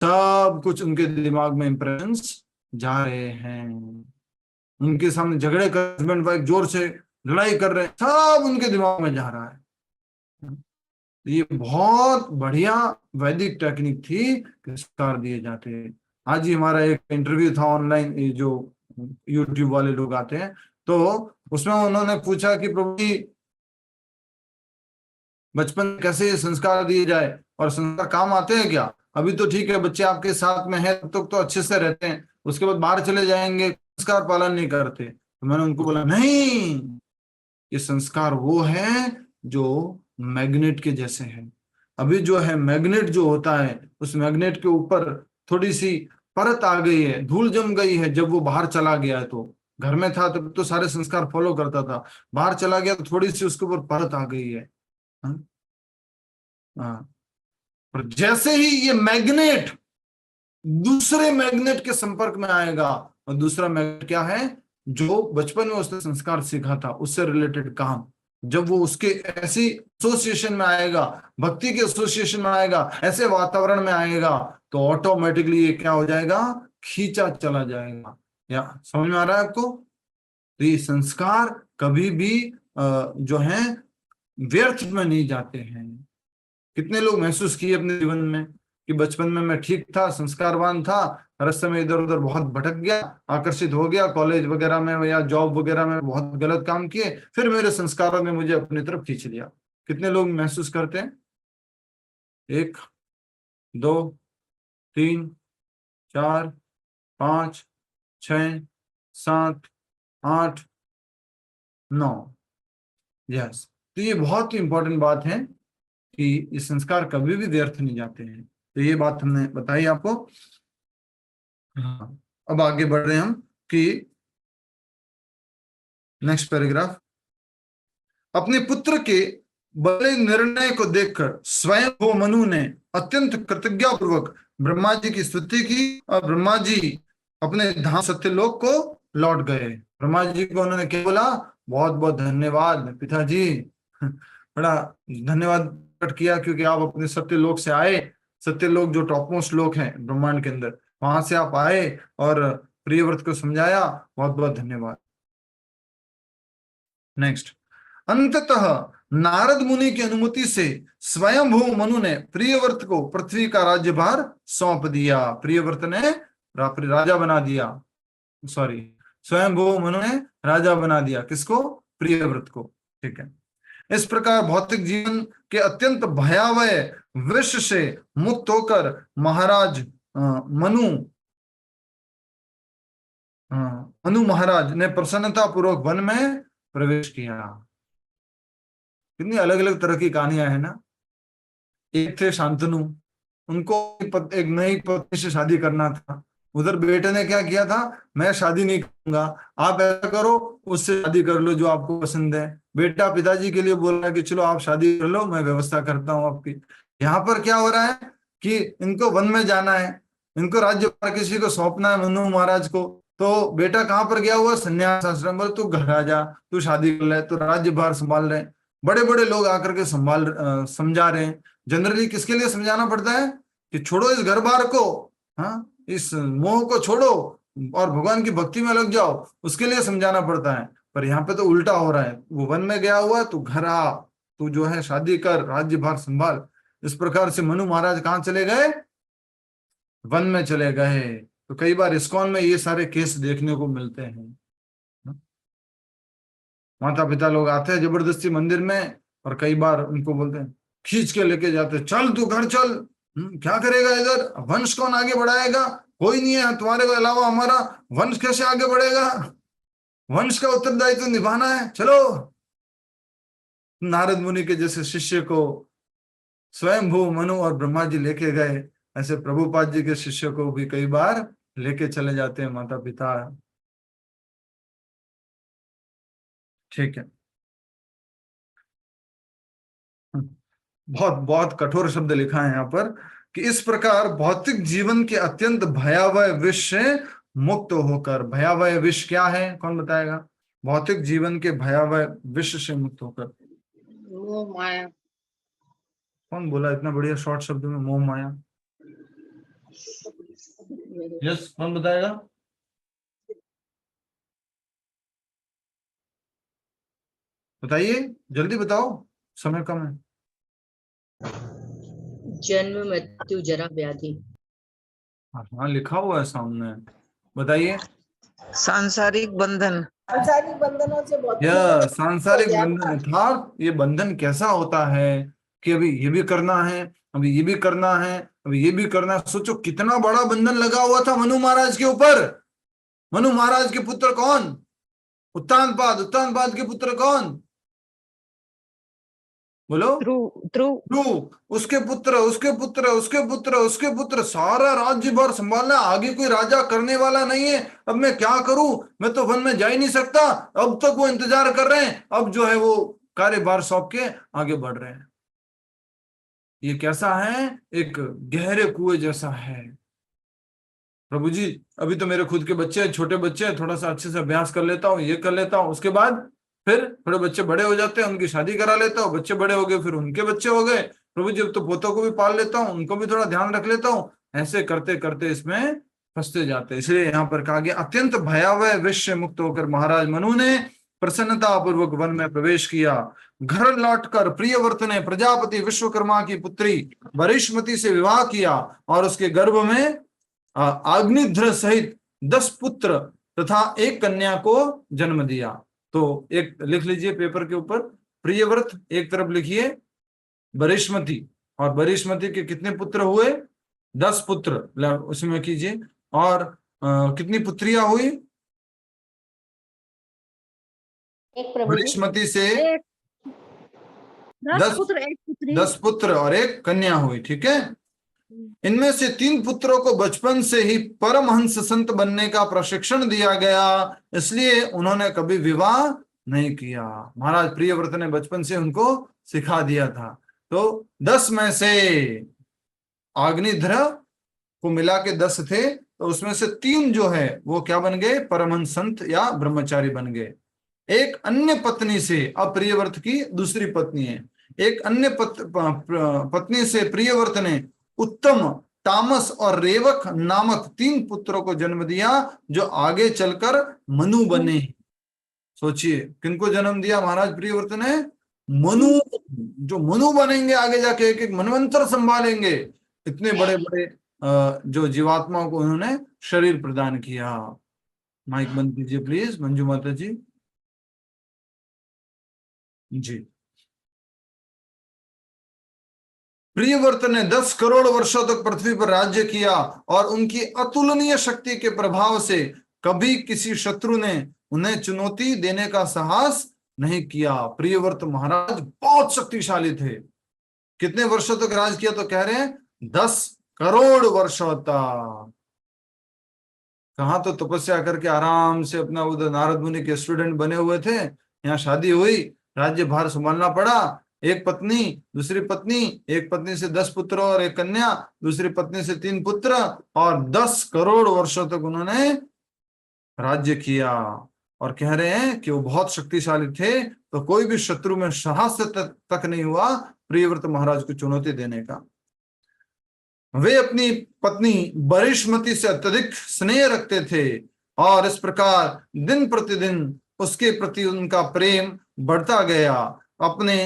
सब कुछ उनके दिमाग में इंप्रेशंस जा रहे हैं। उनके सामने झगड़े कर, हस्बैंड वाइफ जोर से लड़ाई कर रहे हैं, सब उनके दिमाग में जा रहा है। ये बहुत बढ़िया वैदिक टेक्निक थी, संस्कार दिए जाते हैं। आज ही हमारा एक इंटरव्यू था ऑनलाइन, ये जो यूट्यूब वाले लोग आते हैं, तो उसमें उन्होंने पूछा कि प्रभु जी बचपन कैसे संस्कार दिए जाए, और संस्कार काम आते हैं क्या? अभी तो ठीक है बच्चे आपके साथ में है तब तक तो अच्छे से रहते हैं, उसके बाद बाहर चले जाएंगे, संस्कार पालन नहीं करते। तो मैंने उनको बोला नहीं, ये संस्कार वो है जो मैग्नेट के जैसे है। अभी जो है मैग्नेट जो होता है, उस मैग्नेट के ऊपर थोड़ी सी परत आ गई है, धूल जम गई है। जब वो बाहर चला गया है, तो घर में था तब तो सारे संस्कार फॉलो करता था, बाहर चला गया तो थोड़ी सी उसके ऊपर परत आ गई है। हाँ, पर जैसे ही ये मैग्नेट दूसरे मैग्नेट के संपर्क में आएगा, और दूसरा मैग्नेट क्या है? जो बचपन में उसने संस्कार सीखा था उससे रिलेटेड काम, जब वो उसके ऐसी एसोसिएशन में आएगा, भक्ति के एसोसिएशन में आएगा, ऐसे वातावरण में आएगा, तो ऑटोमेटिकली ये क्या हो जाएगा? खींचा चला जाएगा। या समझ में आ रहा है आपको? तो ये संस्कार कभी भी जो है व्यर्थ में नहीं जाते हैं। कितने लोग महसूस किए अपने जीवन में कि बचपन में मैं ठीक था, संस्कारवान था, रास्ते में इधर उधर बहुत भटक गया, आकर्षित हो गया, कॉलेज वगैरह में या जॉब वगैरह में बहुत गलत काम किए, फिर मेरे संस्कारों ने मुझे अपनी तरफ खींच लिया। कितने लोग महसूस करते हैं? 1 2 3 4 5 6 7 8 9। यस, तो ये बहुत ही इंपॉर्टेंट बात है कि ये संस्कार कभी भी व्यर्थ नहीं जाते हैं। तो ये बात हमने बताई आपको। हाँ, अब आगे बढ़ रहे हैं हम कि नेक्स्ट पैराग्राफ। अपने पुत्र के बड़े निर्णय को देखकर स्वयं वो मनु ने अत्यंत कृतज्ञतापूर्वक ब्रह्मा जी की स्तुति की और ब्रह्मा जी अपने धाम सत्यलोक को लौट गए। ब्रह्मा जी को उन्होंने क्या बोला? बहुत बहुत धन्यवाद पिताजी, बड़ा धन्यवाद प्रकट किया क्योंकि आप अपने सत्यलोक से आए। सत्यलोक जो टॉप मोस्ट लोक है ब्रह्मांड के अंदर, वहां से आप आए और प्रियव्रत को समझाया। बहुत बहुत धन्यवाद। नेक्स्ट, अंततः नारद मुनि की अनुमति से स्वयंभू मनु ने प्रियव्रत को पृथ्वी का राज्यभार सौंप दिया। प्रियव्रत ने राजा बना दिया, सॉरी, स्वयंभू मनु ने राजा बना दिया। किसको? प्रियव्रत को। ठीक है। इस प्रकार भौतिक जीवन के अत्यंत भयावह विष से मुक्त होकर महाराज मनु महाराज ने प्रसन्नता पूर्वक वन में प्रवेश किया। कितनी अलग अलग तरह की कहानियां है ना। एक थे शांतनु, उनको एक नई पत्नी से शादी करना था। उधर बेटे ने क्या किया था? मैं शादी नहीं करूंगा, आप ऐसा करो उससे शादी कर लो जो आपको पसंद है। बेटा पिताजी के लिए बोल रहा है कि चलो आप शादी कर लो, मैं व्यवस्था करता हूँ आपकी। यहाँ पर क्या हो रहा है कि इनको वन में जाना है, इनको राज्यभार किसी को सौंपना है, मनु महाराज को। तो बेटा कहाँ पर गया हुआ? संन्यास आश्रम पर। तू घर आ जा, तू शादी कर ले, तो राज्यभार संभाल रहे। बड़े बड़े लोग आकर के समझा रहे हैं। जनरली किसके लिए समझाना पड़ता है? कि छोड़ो इस घर बार को, हाँ, इस मोह को छोड़ो और भगवान की भक्ति में लग जाओ, उसके लिए समझाना पड़ता है। पर यहाँ पे तो उल्टा हो रहा है। वो वन में गया हुआ है, तू घर आ, तू जो है शादी कर, राज्यभार संभाल। इस प्रकार से मनु महाराज कहाँ चले गए? वन में चले गए। तो कई बार इस्कॉन में ये सारे केस देखने को मिलते हैं। माता पिता लोग आते हैं जबरदस्ती मंदिर में और कई बार उनको बोलते हैं, खींच के लेके जाते, चल तू घर चल। क्या करेगा इधर? वंश कौन आगे बढ़ाएगा? कोई नहीं है तुम्हारे अलावा, हमारा वंश कैसे आगे बढ़ेगा? वंश का उत्तरदायित्व निभाना है, चलो। नारद मुनि के जैसे शिष्य को स्वयंभू मनु और ब्रह्मा जी लेके गए, ऐसे प्रभुपाद जी के शिष्य को भी कई बार लेके चले जाते हैं माता पिता। ठीक है। बहुत बहुत कठोर शब्द लिखा है यहाँ पर कि इस प्रकार भौतिक जीवन के अत्यंत भयावह विष से मुक्त होकर। भयावह विष क्या है? कौन बताएगा? भौतिक जीवन के भयावह विष से मुक्त होकर। मोह माया। कौन बोला इतना बढ़िया शॉर्ट शब्द में? मोह माया। यस, कौन बताएगा? बताइए, जल्दी बताओ, समय कम है। जन्म मृत्यु जरा व्याधि। हाँ, लिखा हुआ है सामने, बताइए। सांसारिक बंधन। सांसारिक बंधनों से बहुत यह सांसारिक बंधन अर्थात ये बंधन कैसा होता है कि अभी ये भी करना है, अभी ये भी करना है, अभी ये भी करना है। सोचो कितना बड़ा बंधन लगा हुआ था मनु महाराज के ऊपर। मनु महाराज के पुत्र कौन? उत्तानपाद। उत्तानपाद के पुत्र कौन? बोलो। ध्रुव। उसके पुत्र, उसके पुत्र, उसके पुत्र, उसके पुत्र, सारा राज्य भर संभालना। आगे कोई राजा करने वाला नहीं है। अब मैं क्या करूं? मैं तो वन में जा ही नहीं सकता। अब तक वो इंतजार कर रहे हैं, अब जो है वो कार्यभार सौंप के आगे बढ़ रहे हैं। ये कैसा है? एक गहरे कुएं जैसा है। प्रभु जी, अभी तो मेरे खुद के बच्चे हैं, छोटे बच्चे हैं, थोड़ा सा अच्छे से अभ्यास कर लेता हूँ, ये कर लेता हूँ, उसके बाद फिर थोड़े बच्चे बड़े हो जाते हैं, उनकी शादी करा लेता हूँ, बच्चे बड़े हो गए, फिर उनके बच्चे हो गए। प्रभु जी, अब तो पोतों को भी पाल लेता हूँ, उनको भी थोड़ा ध्यान रख लेता हूँ। ऐसे करते करते इसमें फंसते जाते। इसलिए यहाँ पर कहा गया अत्यंत भयावह विष से मुक्त होकर महाराज मनु ने प्रसन्नता पूर्वक वन में प्रवेश किया। घर लौटकर प्रियव्रत ने प्रजापति विश्वकर्मा की पुत्री बरिष्मति से विवाह किया और उसके गर्भ में अग्निध्र सहित 10 पुत्र तथा एक कन्या को जन्म दिया। तो एक लिख लीजिए पेपर के ऊपर, प्रियव्रत एक तरफ लिखिए बरिष्मति, और बरिष्मति के कितने पुत्र हुए? 10 पुत्र उसमें कीजिए। और कितनी पुत्रियां हुई? बरिष्मति से 10 पुत्र और एक कन्या हुई, ठीक है। इनमें से 3 पुत्रों को बचपन से ही परमहंस संत बनने का प्रशिक्षण दिया गया, इसलिए उन्होंने कभी विवाह नहीं किया। महाराज प्रियव्रत ने बचपन से उनको सिखा दिया था। तो 10 में से अग्निध्र को मिला के 10 थे, तो उसमें से 3 जो है वो क्या बन गए? परमहंस संत या ब्रह्मचारी बन गए। एक अन्य पत्नी से, अब प्रियव्रत की दूसरी पत्नी है, एक अन्य पत्नी से प्रियव्रत ने उत्तम, तामस और रेवक नामक 3 पुत्रों को जन्म दिया, जो आगे चलकर मनु बने। सोचिए किनको जन्म दिया महाराज प्रियव्रत ने? मनु, जो मनु बनेंगे आगे जाके, एक एक मनवंतर संभालेंगे। इतने बड़े बड़े जो जीवात्माओं को उन्होंने शरीर प्रदान किया। माइक बंद कीजिए प्लीज मंजू माता जी। जी, प्रियव्रत ने 10 करोड़ वर्षों तक पृथ्वी पर राज्य किया और उनकी अतुलनीय शक्ति के प्रभाव से कभी किसी शत्रु ने उन्हें चुनौती देने का साहस नहीं किया। प्रियव्रत महाराज बहुत शक्तिशाली थे। कितने वर्षों तक राज किया? तो कह रहे हैं 10 करोड़ वर्षों तक। कहाँ तो तपस्या करके आराम से अपना उधर नारद मुनि के स्टूडेंट बने हुए थे, यहाँ शादी हुई, राज्य भार संभालना पड़ा। एक पत्नी, दूसरी पत्नी, एक पत्नी से 10 पुत्र और एक कन्या, दूसरी पत्नी से 3 पुत्र, और 10 करोड़ वर्षों तक उन्होंने राज्य किया। और कह रहे हैं कि वो बहुत शक्तिशाली थे, तो कोई भी शत्रु में साहस तक नहीं हुआ प्रियव्रत महाराज को चुनौती देने का। वे अपनी पत्नी बरिष्मति से अत्यधिक स्नेह रखते थे और इस प्रकार दिन प्रतिदिन उसके प्रति उनका प्रेम बढ़ता गया। अपने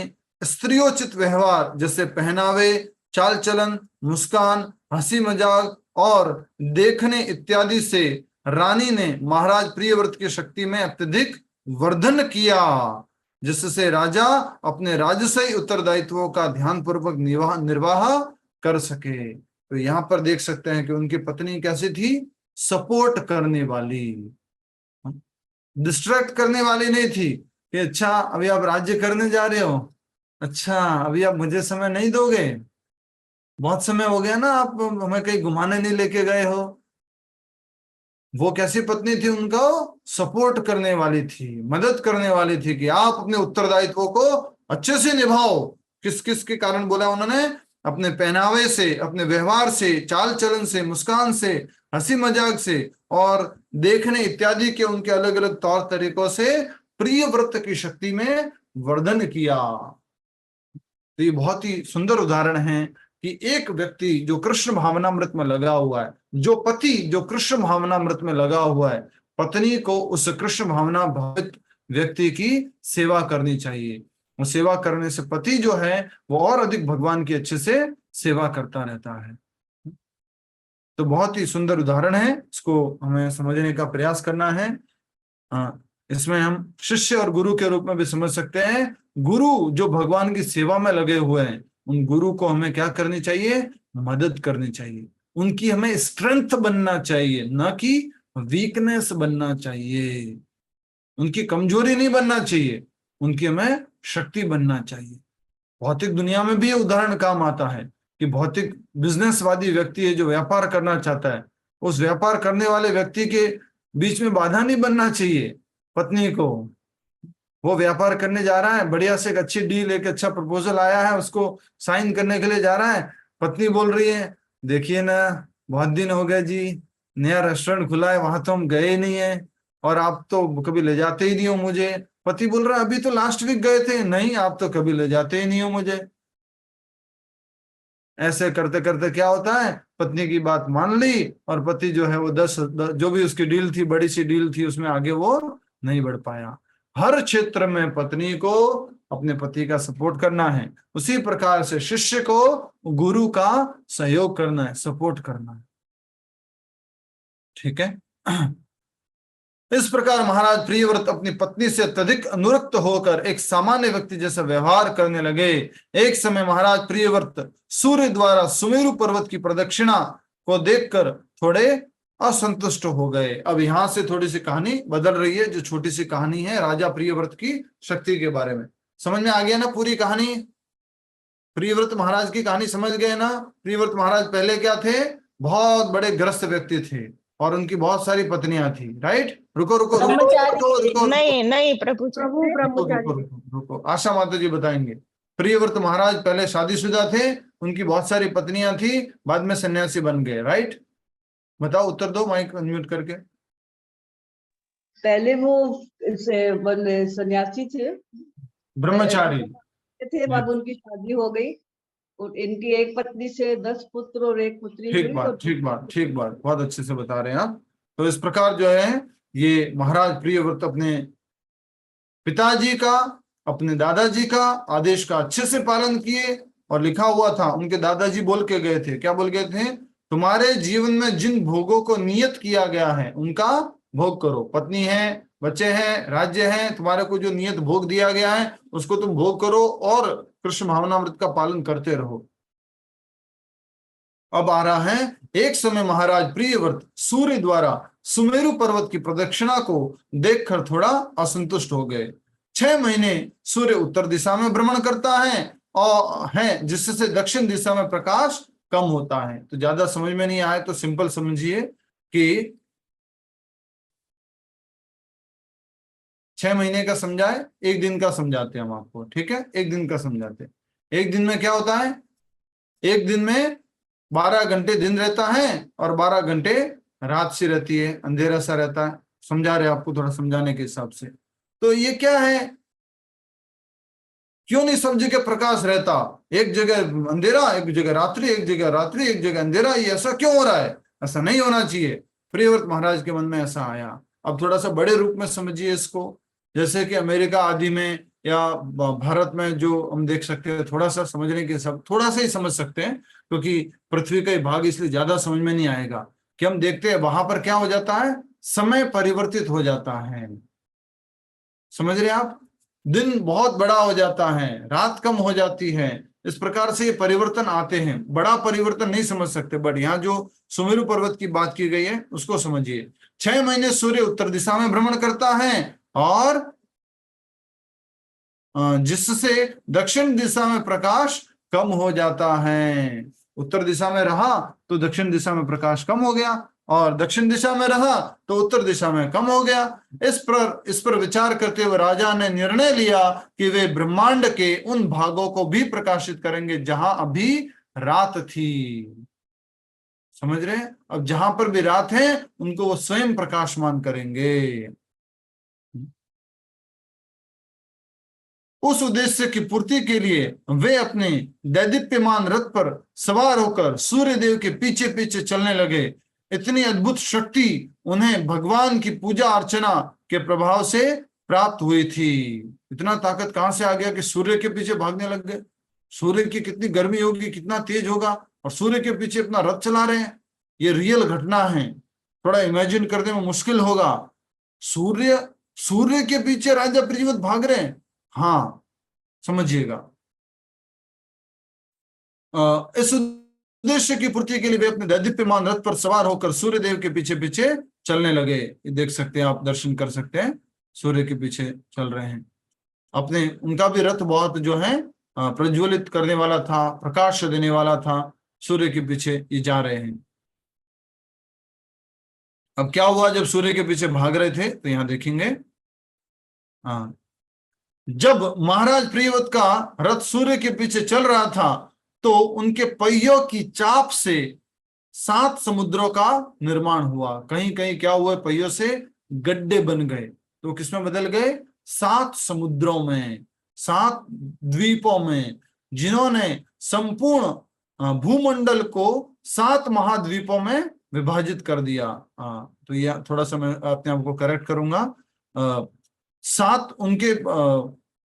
स्त्रियोचित व्यवहार जैसे पहनावे, चाल चलन, मुस्कान, हंसी मजाक और देखने इत्यादि से रानी ने महाराज प्रियव्रत की शक्ति में अत्यधिक वर्धन किया, जिससे राजा अपने राजसी उत्तरदायित्वों का ध्यानपूर्वक निर्वाह कर सके। तो यहाँ पर देख सकते हैं कि उनकी पत्नी कैसी थी? सपोर्ट करने वाली, डिस्ट्रैक्ट करने वाली नहीं थी कि अच्छा अभी आप राज्य करने जा रहे हो, अच्छा अभी आप मुझे समय नहीं दोगे, बहुत समय हो गया ना, आप हमें कहीं घुमाने नहीं लेके गए हो। वो कैसी पत्नी थी? उनको सपोर्ट करने वाली थी, मदद करने वाली थी कि आप अपने उत्तरदायित्वों को अच्छे से निभाओ। किस किस के कारण बोला उन्होंने? अपने पहनावे से, अपने व्यवहार से, चाल चलन से, मुस्कान से, हंसी मजाक से और देखने इत्यादि के उनके अलग अलग तौर तरीकों से प्रियव्रत की शक्ति में वर्धन किया। तो ये बहुत ही सुंदर उदाहरण है कि एक व्यक्ति जो कृष्ण भावनामृत में लगा हुआ है, जो पति जो कृष्ण भावनामृत में लगा हुआ है, पत्नी को उस कृष्ण भावना भावित व्यक्ति की सेवा करनी चाहिए। वो सेवा करने से पति जो है वो और अधिक भगवान की अच्छे से सेवा करता रहता है। तो बहुत ही सुंदर उदाहरण है, इसको हमें समझने का प्रयास करना है। इसमें हम शिष्य और गुरु के रूप में भी समझ सकते हैं। गुरु जो भगवान की सेवा में लगे हुए हैं, उन गुरु को हमें क्या करनी चाहिए? मदद करनी चाहिए। उनकी हमें स्ट्रेंथ बनना चाहिए, ना कि वीकनेस बनना चाहिए। उनकी कमजोरी नहीं बनना चाहिए, उनकी हमें शक्ति बनना चाहिए। भौतिक दुनिया में भी ये उदाहरण काम आता है कि भौतिक बिजनेसवादी व्यक्ति है जो व्यापार करना चाहता है, उस व्यापार करने वाले व्यक्ति के बीच में बाधा नहीं बनना चाहिए पत्नी को। वो व्यापार करने जा रहा है, बढ़िया से एक अच्छी डील, एक अच्छा प्रपोजल आया है, उसको साइन करने के लिए जा रहा है। पत्नी बोल रही है, देखिए ना बहुत दिन हो गए जी, नया रेस्टोरेंट खुला है, वहां तो हम गए नहीं है और आप तो कभी ले जाते ही नहीं हो मुझे। पति बोल रहा है, अभी तो लास्ट वीक गए थे। नहीं, आप तो कभी ले जाते ही नहीं हो मुझे। ऐसे करते करते क्या होता है, पत्नी की बात मान ली और पति जो है वो 10 जो भी उसकी डील थी, बड़ी सी डील थी, उसमें आगे वो नहीं बढ़ पाया। हर क्षेत्र में पत्नी को अपने पति का सपोर्ट करना है, उसी प्रकार से शिष्य को गुरु का सहयोग करना है, सपोर्ट करना है। ठीक है। इस प्रकार महाराज प्रियव्रत अपनी पत्नी से अत्यधिक अनुरक्त होकर एक सामान्य व्यक्ति जैसा व्यवहार करने लगे। एक समय महाराज प्रियव्रत सूर्य द्वारा सुमेरु पर्वत की प्रदक्षिणा को देखकर थोड़े असंतुष्ट हो गए। अब यहां से थोड़ी सी कहानी बदल रही है। जो छोटी सी कहानी है राजा प्रियव्रत की शक्ति के बारे में, समझ में आ गया ना पूरी कहानी? प्रियव्रत महाराज की कहानी समझ गए ना? प्रियव्रत महाराज पहले क्या थे? बहुत बड़े ग्रस्त व्यक्ति थे और उनकी बहुत सारी पत्नियां थी, राइट? रुको रुको रुको रुको रुको नहीं प्रभु जी, प्रभु ब्रह्मचारी रुको, आशा माता जी बताएंगे। प्रियव्रत महाराज पहले शादीशुदा थे, उनकी बहुत सारी पत्नियां थी, बाद में सन्यासी बन गए, राइट? बताओ, उत्तर दो, माइक अनम्यूट करके। पहले वो सन्यासी थे, ब्रह्मचारी थे, बाद उनकी शादी हो गई और इनकी एक पत्नी से 10 पुत्र और एक पुत्री ठीक हुई। बात, ठीक बात, ठीक बात, बहुत अच्छे से बता रहे हैं आप। तो इस प्रकार जो है ये महाराज प्रियव्रत अपने पिताजी का, अपने दादाजी का आदेश का अच्छे से पालन किए। और लिखा हुआ था, उनके दादाजी बोल के गए थे, क्या बोल गए थे? तुम्हारे जीवन में जिन भोगों को नियत किया गया है उनका भोग करो। पत्नी है, बच्चे हैं, राज्य है, तुम्हारे को जो नियत भोग दिया गया है उसको तुम भोग करो और कृष्ण भावनामृत का पालन करते रहो। अब आ रहा है, एक समय महाराज प्रियव्रत सूर्य द्वारा सुमेरु पर्वत की प्रदक्षिणा को देखकर थोड़ा असंतुष्ट हो गए। 6 महीने सूर्य उत्तर दिशा में भ्रमण करता है और जिससे दक्षिण दिशा में प्रकाश कम होता है। तो ज्यादा समझ में नहीं आए तो सिंपल समझिए कि 6 महीने का समझाए, 1 दिन का समझाते हैं हम आपको, ठीक है? 1 दिन का समझाते हैं। 1 दिन में क्या होता है? 1 दिन में 12 घंटे दिन रहता है और 12 घंटे रात सी रहती है, अंधेरा सा रहता है। समझा रहे आपको थोड़ा समझाने के हिसाब से। तो ये क्या है? क्यों नहीं सब जगह प्रकाश रहता? एक जगह अंधेरा, एक जगह रात्रि, एक जगह रात्रि, एक जगह अंधेरा, ये ऐसा क्यों हो रहा है? ऐसा नहीं होना चाहिए। प्रियव्रत महाराज के मन में ऐसा आया। अब थोड़ा सा बड़े रूप में समझिए इसको, जैसे कि अमेरिका आदि में या भारत में जो हम देख सकते हैं, थोड़ा सा समझने के सब थोड़ा सा ही समझ सकते हैं, क्योंकि पृथ्वी का ही भाग इसलिए ज्यादा समझ में नहीं आएगा। कि हम देखते हैं वहां पर क्या हो जाता है, समय परिवर्तित हो जाता है। समझ रहे आप? दिन बहुत बड़ा हो जाता है, रात कम हो जाती है। इस प्रकार से ये परिवर्तन आते हैं। बड़ा परिवर्तन नहीं समझ सकते, बट यहाँ जो सुमेरु पर्वत की बात की गई है उसको समझिए। 6 महीने सूर्य उत्तर दिशा में भ्रमण करता है और जिससे दक्षिण दिशा में प्रकाश कम हो जाता है। उत्तर दिशा में रहा तो दक्षिण दिशा में प्रकाश कम हो गया, और दक्षिण दिशा में रहा तो उत्तर दिशा में कम हो गया। इस पर विचार करते हुए राजा ने निर्णय लिया कि वे ब्रह्मांड के उन भागों को भी प्रकाशित करेंगे जहां अभी रात थी। समझ रहे हैं? अब जहां पर भी रात है उनको वो स्वयं प्रकाशमान करेंगे। उस उद्देश्य की पूर्ति के लिए वे अपने दैदीप्यमान रथ पर सवार होकर सूर्य देव के पीछे पीछे चलने लगे। इतनी अद्भुत शक्ति उन्हें भगवान की पूजा अर्चना के प्रभाव से प्राप्त हुई थी। इतना ताकत कहां से आ गया कि सूर्य के पीछे भागने लग गए? सूर्य की कितनी गर्मी होगी, कितना तेज होगा, और सूर्य के पीछे अपना रथ चला रहे हैं। ये रियल घटना है, थोड़ा इमेजिन करने में मुश्किल होगा। सूर्य के पीछे राजा प्रियव्रत भाग रहे हैं। हाँ, समझिएगा। इस उद्देश्य की पूर्ति के लिए वे अपने दैदीप्यमान रथ पर सवार होकर सूर्य देव के पीछे पीछे चलने लगे। ये देख सकते हैं आप, दर्शन कर सकते हैं, सूर्य के पीछे चल रहे हैं अपने। उनका भी रथ बहुत जो है प्रज्वलित करने वाला था, प्रकाश देने वाला था। सूर्य के पीछे ये जा रहे हैं। अब क्या हुआ जब सूर्य के पीछे भाग रहे थे, तो यहां देखेंगे। हाँ, जब महाराज प्रियव्रत का रथ सूर्य के पीछे चल रहा था तो उनके पहियों की चाप से 7 समुद्रों का निर्माण हुआ। कहीं कहीं क्या हुआ, पहियों से गड्ढे बन गए। तो किसमें बदल गए? 7 समुद्रों में, 7 द्वीपों में, जिन्होंने संपूर्ण भूमंडल को 7 महाद्वीपों में विभाजित कर दिया। तो यह थोड़ा सा मैं अपने आप को करेक्ट करूंगा। 7 उनके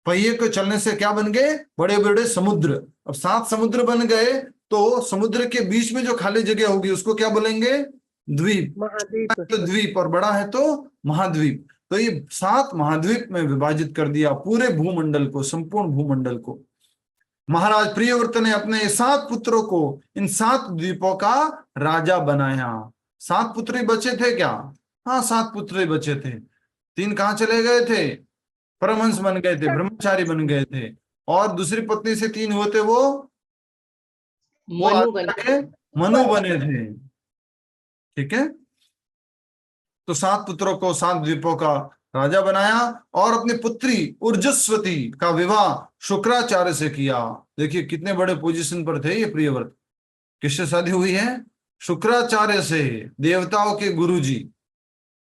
पहिए को चलने से क्या बन गए? बड़े बड़े समुद्र। अब 7 समुद्र बन गए तो समुद्र के बीच में जो खाली जगह होगी उसको क्या बोलेंगे? द्वीप। महाद्वीप। तो द्वीप और बड़ा है तो महाद्वीप। तो ये 7 महाद्वीप में विभाजित कर दिया पूरे भूमंडल को, संपूर्ण भूमंडल को। महाराज प्रियव्रत ने अपने 7 पुत्रों को इन 7 द्वीपों का राजा बनाया। 7 पुत्र ही बचे थे क्या? हाँ, 7 पुत्र ही बचे थे। 3 कहाँ चले गए थे? परमहंस बन गए थे, ब्रह्मचारी बन गए थे। और दूसरी पत्नी से 3 हुए थे, वो मनु बन आगे मनु बने थे। ठीक है, तो 7 पुत्रों को 7 द्वीपों का राजा बनाया और अपनी पुत्री ऊर्जस्वती का विवाह शुक्राचार्य से किया। देखिए कितने बड़े पोजीशन पर थे ये प्रियव्रत। किससे शादी हुई है? शुक्राचार्य से, देवताओं के गुरुजी,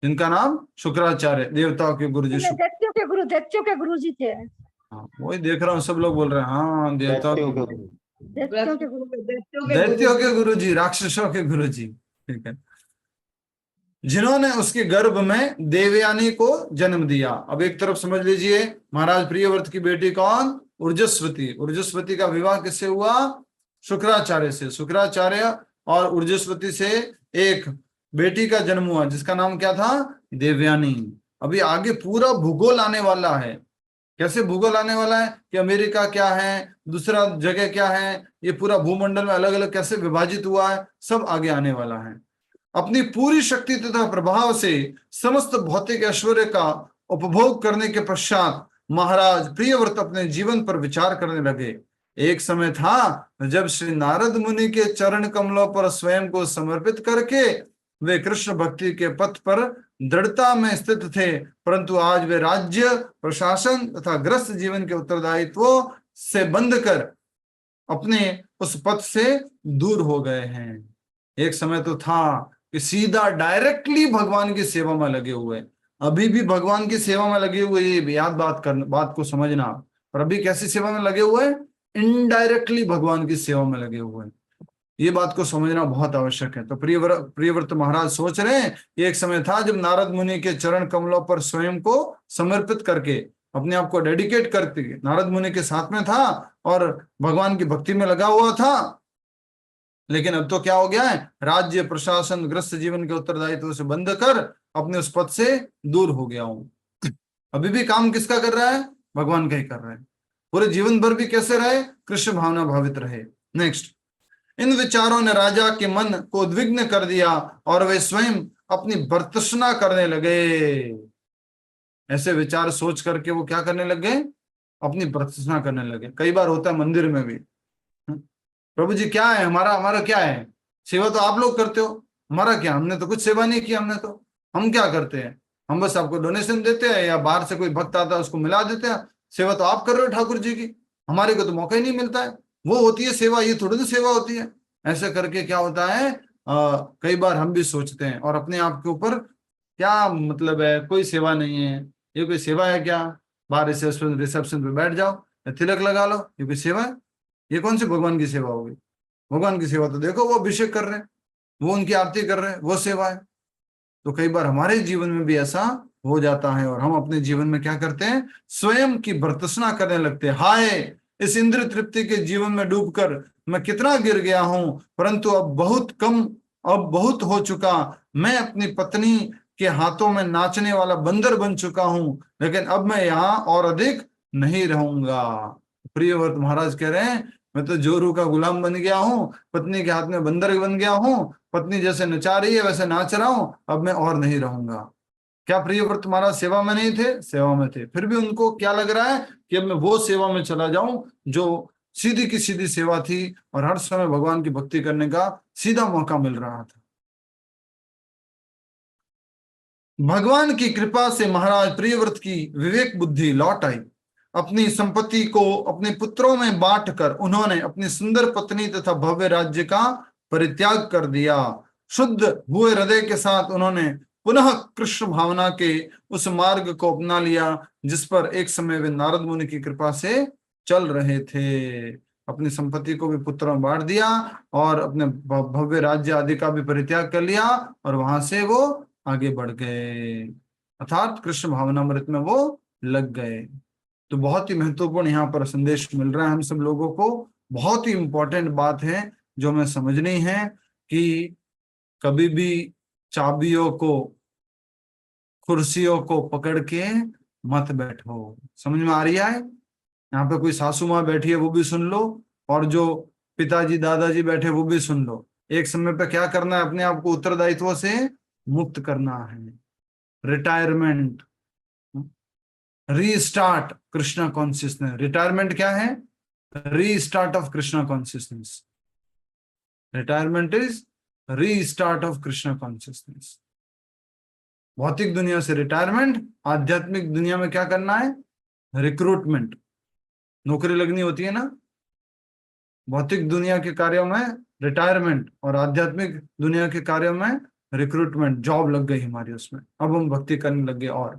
जिनका नाम शुक्राचार्य, देवताओं के गुरुजी। दैत्यों के गुरु जी थे। हाँ, वही देख रहा हूँ, सब लोग बोल रहे हैं हाँ देवताओं के गुरु, दैत्यों के गुरुजी, राक्षसों के गुरुजी। ठीक है, जिन्होंने उसके गर्भ में देवयानी को जन्म दिया। अब एक तरफ समझ लीजिए, महाराज प्रियव्रत की बेटी कौन? ऊर्जस्वती। ऊर्जस्वती का विवाह किससे हुआ? शुक्राचार्य से। शुक्राचार्य और ऊर्जस्वती से एक बेटी का जन्म हुआ जिसका नाम क्या था? देवयानी। अभी आगे पूरा भूगोल आने वाला है। कैसे भूगोल आने वाला है कि अमेरिका क्या है, दूसरा जगह क्या है, ये पूरा भूमंडल में अलग अलग कैसे विभाजित हुआ है, सब आगे आने वाला है। अपनी पूरी शक्ति तथा प्रभाव से समस्त भौतिक ऐश्वर्य का उपभोग करने के पश्चात महाराज प्रियव्रत अपने जीवन पर विचार करने लगे। एक समय था जब श्री नारद मुनि के चरण कमलों पर स्वयं को समर्पित करके वे कृष्ण भक्ति के पथ पर दृढ़ता में स्थित थे, परंतु आज वे राज्य, प्रशासन तथा ग्रस्त जीवन के उत्तरदायित्वों से बंध कर अपने उस पथ से दूर हो गए हैं। एक समय तो था कि सीधा डायरेक्टली भगवान की सेवा में लगे हुए, अभी भी भगवान की सेवा में लगे हुए, ये याद बात को समझना। और अभी कैसी सेवा में लगे हुए? इनडायरेक्टली भगवान की सेवा में लगे हुए। ये बात को समझना बहुत आवश्यक है। तो प्रियव्रत महाराज सोच रहे हैं, एक समय था जब नारद मुनि के चरण कमलों पर स्वयं को समर्पित करके, अपने आप को डेडिकेट करके नारद मुनि के साथ में था और भगवान की भक्ति में लगा हुआ था। लेकिन अब तो क्या हो गया है? राज्य, प्रशासन, ग्रस्त जीवन के उत्तरदायित्व से बंध कर अपने उस पद से दूर हो गया हूं। अभी भी काम किसका कर रहा है? भगवान का ही कर रहे हैं। पूरे जीवन भर भी कैसे रहे? कृष्ण भावना भावित रहे। नेक्स्ट, इन विचारों ने राजा के मन को उद्विग्न कर दिया और वे स्वयं अपनी भर्त्सना करने लगे। ऐसे विचार सोच करके वो क्या करने लगे? अपनी भर्त्सना करने लगे। कई बार होता है मंदिर में भी, प्रभु जी क्या है हमारा क्या है? सेवा तो आप लोग करते हो, हमारा क्या? हमने तो कुछ सेवा नहीं की। हम क्या करते हैं? हम बस आपको डोनेशन देते हैं या बाहर से कोई भक्त आता है उसको मिला देते हैं। सेवा तो आप कर रहे हो ठाकुर जी की, हमारे को तो मौका ही नहीं मिलता है। वो होती है सेवा, ये थोड़ी ना सेवा होती है। ऐसा करके क्या होता है, कई बार हम भी सोचते हैं और अपने आप के ऊपर क्या मतलब है, कोई सेवा नहीं है, ये कोई सेवा है क्या? बाहर रिसेप्शन पे बैठ जाओ, तिलक लगा लो, ये कोई सेवा है? ये कौन सी भगवान की सेवा होगी? भगवान की सेवा तो देखो, वो अभिषेक कर रहे हैं, वो उनकी आरती कर रहे हैं, वो सेवा है। तो कई बार हमारे जीवन में भी ऐसा हो जाता है और हम अपने जीवन में क्या करते हैं? स्वयं की भर्त्सना करने लगते हैं। हाय, इस इंद्र तृप्ति के जीवन में डूबकर मैं कितना गिर गया हूं, परंतु अब बहुत हो चुका। मैं अपनी पत्नी के हाथों में नाचने वाला बंदर बन चुका हूं, लेकिन अब मैं यहाँ और अधिक नहीं रहूंगा। प्रियव्रत महाराज कह रहे हैं, मैं तो जोरू का गुलाम बन गया हूँ, पत्नी के हाथ में बंदर बन गया हूँ, पत्नी जैसे नचा रही है वैसे नाच रहा हूँ, अब मैं और नहीं रहूंगा। क्या प्रियव्रत महाराज सेवा में नहीं थे? सेवा में थे। फिर भी उनको क्या लग रहा है कि अब मैं वो सेवा में चला जाऊं जो सीधी की सीधी सेवा थी और हर समय भगवान की भक्ति करने का सीधा मौका मिल रहा था। भगवान की कृपा से महाराज प्रियव्रत की विवेक बुद्धि लौट आई। अपनी संपत्ति को अपने पुत्रों में बांटकर उन्होंने अपनी सुंदर पत्नी तथा भव्य राज्य का परित्याग कर दिया। शुद्ध हुए हृदय के साथ उन्होंने पुनः कृष्ण भावना के उस मार्ग को अपना लिया जिस पर एक समय वे नारद मुनि की कृपा से चल रहे थे। अपनी संपत्ति को भी पुत्रों में बांट दिया और अपने भव्य राज्य आदि का भी परित्याग कर लिया और वहां से वो आगे बढ़ गए, अर्थात कृष्ण भावनामृत में वो लग गए। तो बहुत ही महत्वपूर्ण यहाँ पर संदेश मिल रहा है हम सब लोगों को। बहुत ही इंपॉर्टेंट बात है जो हमें समझनी है कि कभी भी चाबियों को, कुर्सियों को पकड़ के मत बैठो। समझ में आ रही है? यहाँ पे कोई सासू माँ बैठी है वो भी सुन लो, और जो पिताजी दादाजी बैठे वो भी सुन लो। एक समय पे क्या करना है, अपने आप को उत्तरदायित्व से मुक्त करना है। Retirement, restart Krishna consciousness. Retirement क्या है? Restart of Krishna consciousness. Retirement is restart of Krishna consciousness. भौतिक दुनिया से रिटायरमेंट, आध्यात्मिक दुनिया में क्या करना है? रिक्रूटमेंट। नौकरी लगनी होती है ना, भौतिक दुनिया के कार्यों में रिटायरमेंट और आध्यात्मिक दुनिया के कार्यों में रिक्रूटमेंट। जॉब लग गई हमारी उसमें, अब हम भक्ति करने लगे। और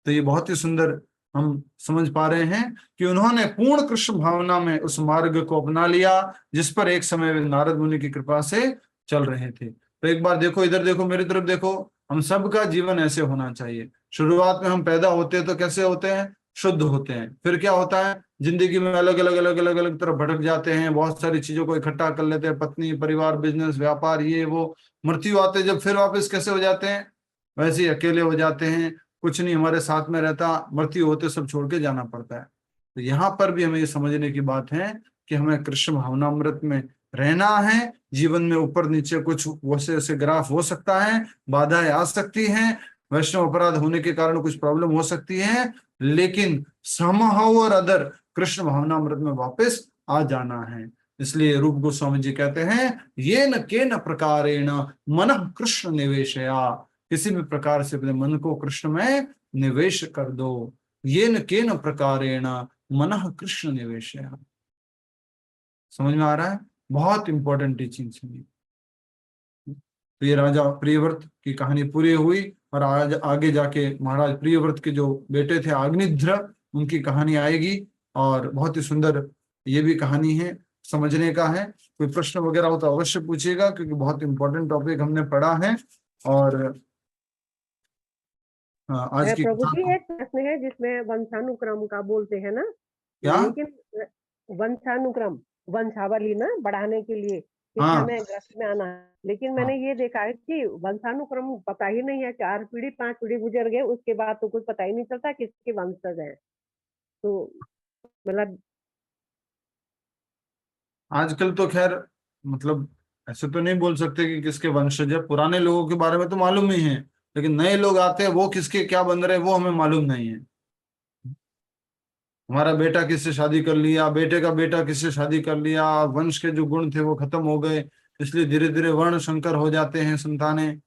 तो ये बहुत ही सुंदर हम समझ पा रहे हैं कि उन्होंने पूर्ण कृष्ण भावना में उस मार्ग को अपना लिया जिस पर एक समय नारद मुनि की कृपा से चल रहे थे। तो एक बार देखो, इधर देखो, मेरी तरफ देखो, हम सबका जीवन ऐसे होना चाहिए। शुरुआत में हम पैदा होते हैं तो कैसे होते हैं? शुद्ध होते हैं। फिर क्या होता है? जिंदगी में अलग अलग अलग अलग अलग तरफ भटक जाते हैं, बहुत सारी चीजों को इकट्ठा कर लेते हैं, पत्नी, परिवार, बिजनेस, व्यापार, ये वो। मृत्यु आते जब फिर वापस कैसे हो जाते हैं? वैसे ही अकेले हो जाते हैं, कुछ नहीं हमारे साथ में रहता, मृत्यु होते सब छोड़ के जाना पड़ता है। तो यहाँ पर भी हमें ये समझने की बात है कि हमें कृष्ण भावनामृत में रहना है। जीवन में ऊपर नीचे कुछ वैसे ऐसे ग्राफ हो सकता है, बाधाएं आ सकती हैं, वैष्णव अपराध होने के कारण कुछ प्रॉब्लम हो सकती है, लेकिन समहाउ और अदर कृष्ण भावनामृत में वापस आ जाना है। इसलिए रूप गोस्वामी जी कहते हैं, ये न के न प्रकारेण मनः कृष्ण निवेशया। किसी भी प्रकार से अपने मन को कृष्ण में निवेश कर दो। ये न के न प्रकारेण मनः कृष्ण निवेशया। समझ में आ रहा है? बहुत इंपॉर्टेंट टीचिंग है। तो ये राजा प्रियव्रत की कहानी पूरी हुई, और आज आगे जाके महाराज प्रियव्रत के जो बेटे थे अग्निध्र, उनकी कहानी आएगी। और बहुत ही सुंदर ये भी कहानी है, समझने का है। कोई प्रश्न वगैरह हो तो अवश्य पूछिएगा, क्योंकि बहुत इंपॉर्टेंट टॉपिक हमने पढ़ा है। और आज की प्रभु कथा जी एक प्रश्न है जिसमें वंशानुक्रम का बोलते हैं ना, क्या? लेकिन वंशानुक्रम, वंशावली ना बढ़ाने के लिए कि हाँ। हमें ग्रस्त में आना है, लेकिन मैंने ये देखा है कि वंशानुक्रम पता ही नहीं है, 4 पीढ़ी 5 पीढ़ी गुजर गए, उसके बाद तो कुछ पता ही नहीं चलता किसके वंशज है। तो मतलब आजकल तो खैर मतलब ऐसे तो नहीं बोल सकते कि किसके वंशज है। पुराने लोगों के बारे में तो मालूम ही है, लेकिन नए लोग आते हैं, वो किसके क्या बन रहे हैं वो हमें मालूम नहीं है। हमारा बेटा किससे शादी कर लिया, बेटे का बेटा किससे शादी कर लिया, वंश के जो गुण थे वो खत्म हो गए, इसलिए धीरे धीरे वर्ण संकर हो जाते हैं संतानें।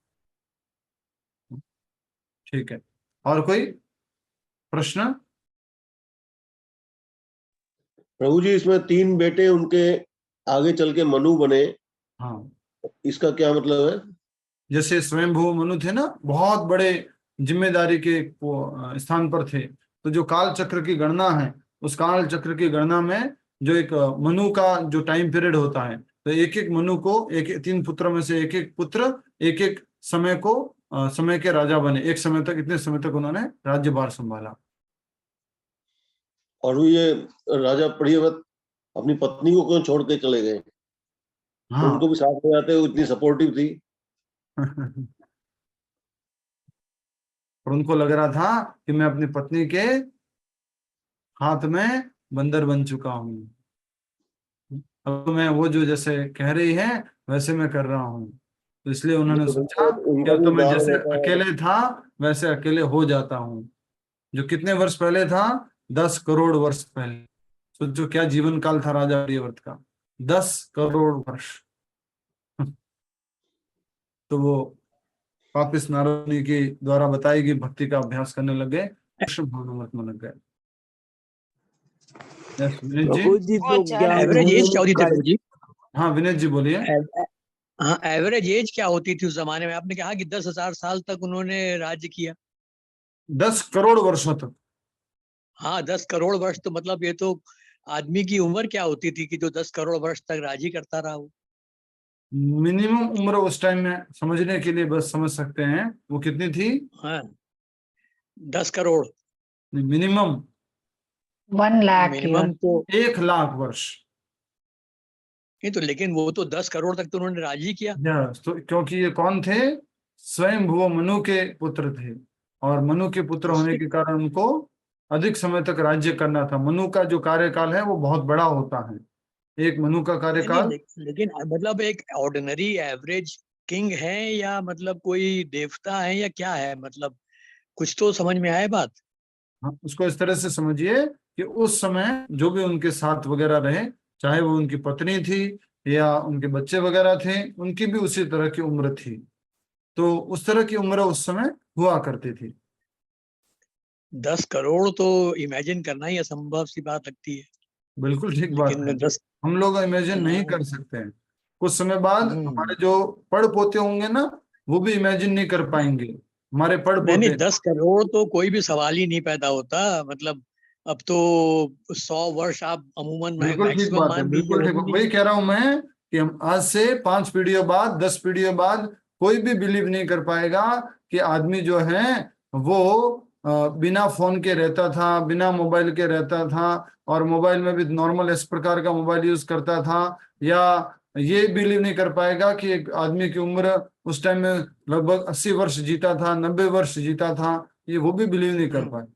ठीक है, और कोई प्रश्न? प्रभु जी इसमें 3 बेटे उनके आगे चल के मनु बने, हाँ, इसका क्या मतलब है? जैसे स्वयंभू मनु थे ना, बहुत बड़े जिम्मेदारी के स्थान पर थे। तो जो काल चक्र की गणना है, उस काल चक्र की गणना में जो एक मनु का जो टाइम पीरियड होता है, तो एक एक मनु को, एक 3 पुत्र में से एक एक पुत्र एक एक समय को समय के राजा बने। एक समय तक, इतने समय तक उन्होंने राज्यभार संभाला। और ये राजा प्रियव्रत अपनी पत्नी को क्यों छोड़ के चले गए? हाँ। उनको भी साथ में आते, वो इतनी सपोर्टिव थी। और उनको लग रहा था कि मैं अपनी पत्नी के हाथ में बंदर बन चुका हूं, अब मैं वो जो जैसे कह रही है वैसे मैं कर रहा हूं। तो इसलिए उन्होंने सोचा कि अब तो मैं जैसे अकेले था वैसे अकेले हो जाता हूं। जो कितने वर्ष पहले था? 10 करोड़ वर्ष पहले। सोचो क्या जीवन काल था राजा प्रियव्रत का, 10 करोड़ वर्ष। तो वो वापिस नारद मुनि के द्वारा बताई गई भक्ति का अभ्यास करने लग गए, कृष्ण भावनामृत में लग गए। प्रभु जी तो क्या एवरेज एज क्या होती थी प्रभु जी? हाँ विनेश जी बोलिए। हाँ, एवरेज एज क्या होती थी उस जमाने में? आपने कहा कि 10,000 साल तक उन्होंने राज्य किया। 10 करोड़ वर्षों तक। हाँ, 10 करोड़ वर्ष, तो मतलब ये तो आदमी की उम्र क्या होती थी कि जो 10 करोड़ वर्ष तक राज्य करता रहा वो? मिनिमम उम्र उस टाइम में समझने के लिए बस समझ सकते हैं वो कितनी थी। हाँ, 10 crore. Minimum 1 lakh minimum years. तो 1 लाख वर्ष। नहीं तो, लेकिन वो तो 10 करोड़ तक तो उन्होंने राजी किया। तो क्योंकि ये कौन थे? स्वयं भुव मनु के पुत्र थे, और मनु के पुत्र होने के कारण उनको अधिक समय तक राज्य करना था। मनु का जो कार्यकाल है वो बहुत बड़ा होता है, एक मनु का नहीं, कार्यकाल। लेकिन मतलब एक ऑर्डिनरी एवरेज किंग है या मतलब कोई देवता है या क्या है, मतलब कुछ तो समझ में आए बात। हाँ, उसको इस तरह से समझिए कि उस समय जो भी उनके साथ वगैरह रहे, चाहे वो उनकी पत्नी थी या उनके बच्चे वगैरह थे, उनकी भी उसी तरह की उम्र थी। तो उस तरह की उम्र उस समय हुआ करती थी। 10 करोड़ तो इमेजिन करना ही असंभव सी बात लगती है। बिल्कुल ठीक बात है, लेकिन 10 हम लोग इमेजिन नहीं कर सकते हैं। कुछ समय बाद हमारे जो पड़ पोते होंगे ना, वो भी इमेजिन नहीं कर पाएंगे, हमारे पड़ नहीं पोते। 10 करोड़ तो कोई भी सवाल ही नहीं पैदा होता। मतलब अब तो 100 वर्ष आप अमूमन बिल्कुल ठीक मैक्सिमम बात है, मान लीजिए, बिल्कुल वो ठीक भी बात। नहीं। वही कह रहा हूं मैं कि हम आज से 5 पीढ़ियों बाद, 10 पीढ़ियों बाद कोई भी बिलीव नहीं कर पाएगा कि आदमी जो है वो बिना फोन के रहता था, बिना मोबाइल के रहता था, और मोबाइल में भी नॉर्मल इस प्रकार का मोबाइल यूज करता था। या ये बिलीव नहीं कर पाएगा कि एक आदमी की उम्र उस टाइम में लगभग 80 वर्ष जीता था, 90 वर्ष जीता था, ये वो भी बिलीव नहीं कर पाए।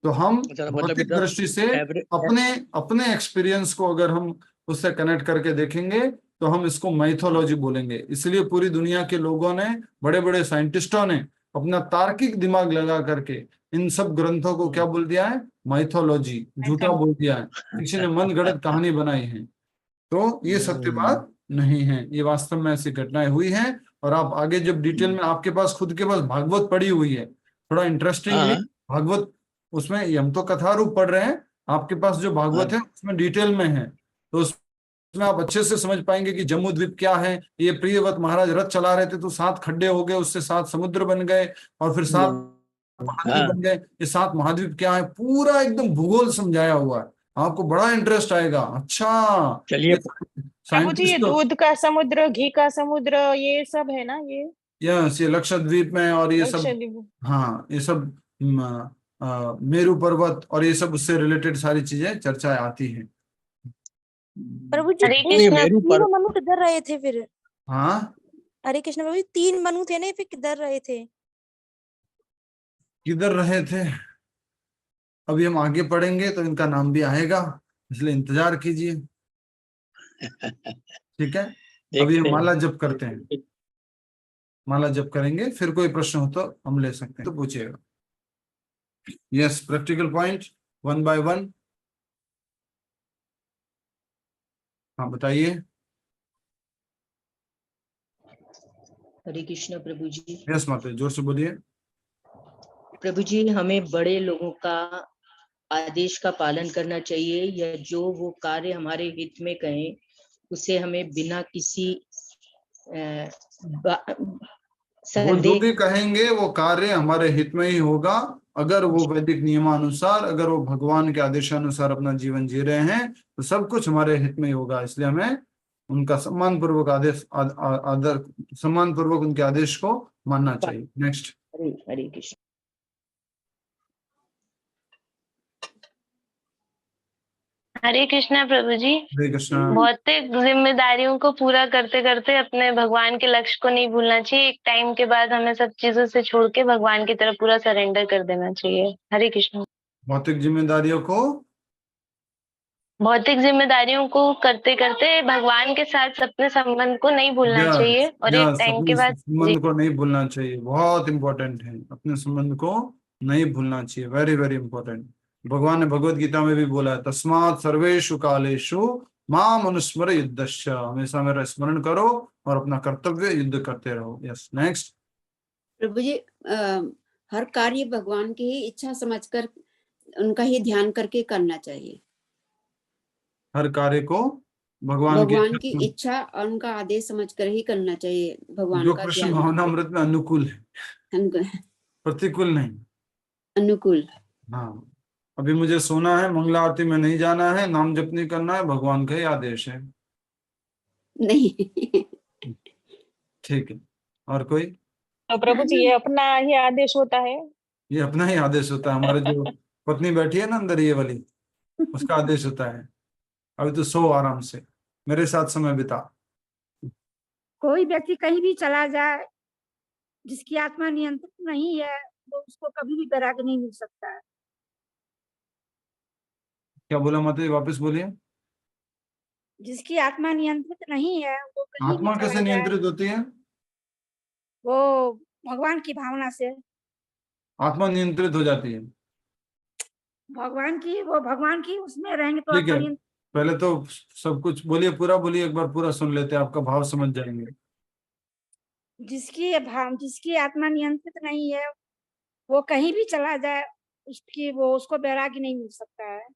तो हम मतलब भौतिक 10 दृष्टि से एवरेज। अपने अपने एक्सपीरियंस को अगर हम उससे कनेक्ट करके देखेंगे तो हम इसको माइथोलॉजी बोलेंगे। इसलिए पूरी दुनिया के लोगों ने, बड़े बड़े साइंटिस्टों ने अपना तार्किक दिमाग लगा करके इन सब ग्रंथों को क्या बोल दिया है? माइथोलॉजी, झूठा बोल दिया है, किसी ने मन गढ़ंत कहानी बनाई है। तो ये सत्य बात नहीं है, ये वास्तव में ऐसी घटनाएं हुई हैं। और आप आगे जब डिटेल में, आपके पास खुद के पास भागवत पड़ी हुई है, थोड़ा इंटरेस्टिंगली हाँ भागवत, उसमें ये हम तो कथा रूप पढ़ रहे हैं, आपके पास जो भागवत है उसमें डिटेल में है, तो उसमें आप अच्छे से समझ पाएंगे कि जम्मू द्वीप क्या है। ये प्रियव्रत महाराज रथ चला रहे थे तो 7 खड्डे हो गए, उससे 7 समुद्र बन गए, और फिर 7 महाद्वीप बन गए। ये 7 महाद्वीप क्या है, पूरा एकदम भूगोल समझाया हुआ है, आपको बड़ा इंटरेस्ट आएगा। अच्छा, चलिए। प्रभु जी, ये साइंटिस्ट तो, दूध का समुद्र, घी का समुद्र, ये सब है ना ये यस, ये लक्षद्वीप में, और ये सब, लक्षद्वीप। हाँ ये सब मेरू पर्वत और ये सब उससे रिलेटेड सारी चीजें चर्चाएं आती हैं। प्रभु जी, हरे तीन कृष्णा। तीन मनु किधर रहे थे फिर? हाँ, हरे कृष्ण प्रभु जी, 3 मनु थे ना, फिर किधर रहे थे? किधर रहे थे अभी हम आगे पढ़ेंगे तो इनका नाम भी आएगा, इसलिए इंतजार कीजिए। ठीक है, अभी हम माला जप करते हैं, माला जप करेंगे, फिर कोई प्रश्न हो तो हम ले सकते हैं, तो पूछिएगा। Yes, practical point 1 by 1। हाँ बताइए। हरे कृष्ण प्रभु जी। यस माता, जोर से बोलिए। प्रभु जी, हमें बड़े लोगों का आदेश का पालन करना चाहिए, या जो वो कार्य हमारे हित में कहें उसे हमें बिना किसी वो जो भी कहेंगे वो कार्य हमारे हित में ही होगा, अगर वो वैदिक नियमानुसार, अगर वो भगवान के आदेशानुसार अपना जीवन जी रहे हैं तो सब कुछ हमारे हित में ही होगा। इसलिए हमें उनका सम्मान पूर्वक आदेश, आदर, सम्मान पूर्वक उनके आदेश को मानना चाहिए। नेक्स्ट। हरे कृष्ण। हरे कृष्णा प्रभु जी। हरे कृष्णा। भौतिक जिम्मेदारियों को पूरा करते करते अपने भगवान के लक्ष्य को नहीं भूलना चाहिए। एक टाइम के बाद हमें सब चीजों से छोड़ के भगवान की तरफ पूरा सरेंडर कर देना चाहिए। हरे कृष्ण। भौतिक जिम्मेदारियों को, भौतिक जिम्मेदारियों को करते करते भगवान के साथ अपने संबंध को नहीं भूलना चाहिए, और एक टाइम अपने के बाद संबंध को नहीं भूलना चाहिए, बहुत इंपॉर्टेंट है, अपने संबंध को नहीं भूलना चाहिए, वेरी वेरी इंपॉर्टेंट। भगवान ने भगवत गीता में भी बोला है, तस्मात् सर्वेषु कालेषु माम अनुस्मर युद्धस्य, हमेशा मेरा स्मरण करो और अपना कर्तव्य युद्ध करते रहो। Yes, next. प्रभु जी, हर कार्य भगवान की ही इच्छा समझकर, उनका ही ध्यान करके करना चाहिए। हर कार्य को भगवान की इच्छा और उनका आदेश समझकर ही करना चाहिए, भगवान जो का कृष्ण ध्यान। भावनामृत में अनुकूल है, प्रतिकूल नहीं, अनुकूल। हाँ, अभी मुझे सोना है, मंगला आरती में नहीं जाना है, नाम जप नहीं करना है, भगवान का ही आदेश है। नहीं। ठीक है, और कोई? तो प्रभु जी, ये अपना ही आदेश होता है। ये अपना ही आदेश होता है। हमारे जो पत्नी बैठी है ना अंदर ये वाली, उसका आदेश होता है अभी तो सो आराम से, मेरे साथ समय बिता। कोई व्यक्ति कहीं भी चला जाए, जिसकी आत्मा नियंत्रित नहीं है, वो उसको कभी भी वैराग्य नहीं मिल सकता है। क्या बोला माता जी, वापस बोलिए। जिसकी आत्मा नियंत्रित नहीं है, वो कहीं भी आत्मा चला कैसे जाए, नियंत्रित होती है? वो भगवान की भावना से, आत्मा नियंत्रित हो जाती है। भगवान की उसमें रहेंगे तो ठीक आत्मा है, नियंत्रित। पहले तो सब कुछ बोलिए, पूरा बोलिए, एक बार पूरा सुन लेते हैं, आपका भाव समझ जाएंगे। जिसकी आत्मा नियंत्रित नहीं है, वो कहीं भी चला जाए, उसको वैराग्य नहीं मिल सकता है।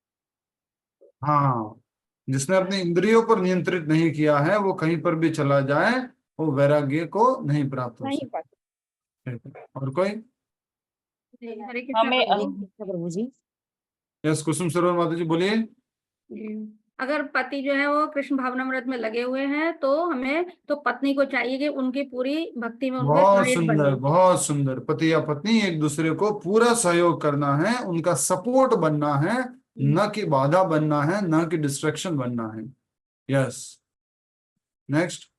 हाँ, जिसने अपनी इंद्रियों पर नियंत्रित नहीं किया है, वो कहीं पर भी चला जाए, वो वैराग्य को नहीं प्राप्त हो नहीं सकता। पाता। ठीक है, और कोई? हरे कृष्ण हमें प्रभु जी। यस, कुसुम सरोवर माता जी बोलिए। अगर पति जो है वो कृष्ण भावनामृत में लगे हुए हैं, तो हमें तो पत्नी को चाहिए कि उनकी पूरी भक्ति में उनके बहुत सहायक सुंदर, बने। बहुत सुंदर। पति या पत्नी एक दूसरे को पूरा सहयोग करना है, उनका सपोर्ट बनना है, न कि बाधा बनना है, न कि डिस्ट्रैक्शन बनना है। Yes, next.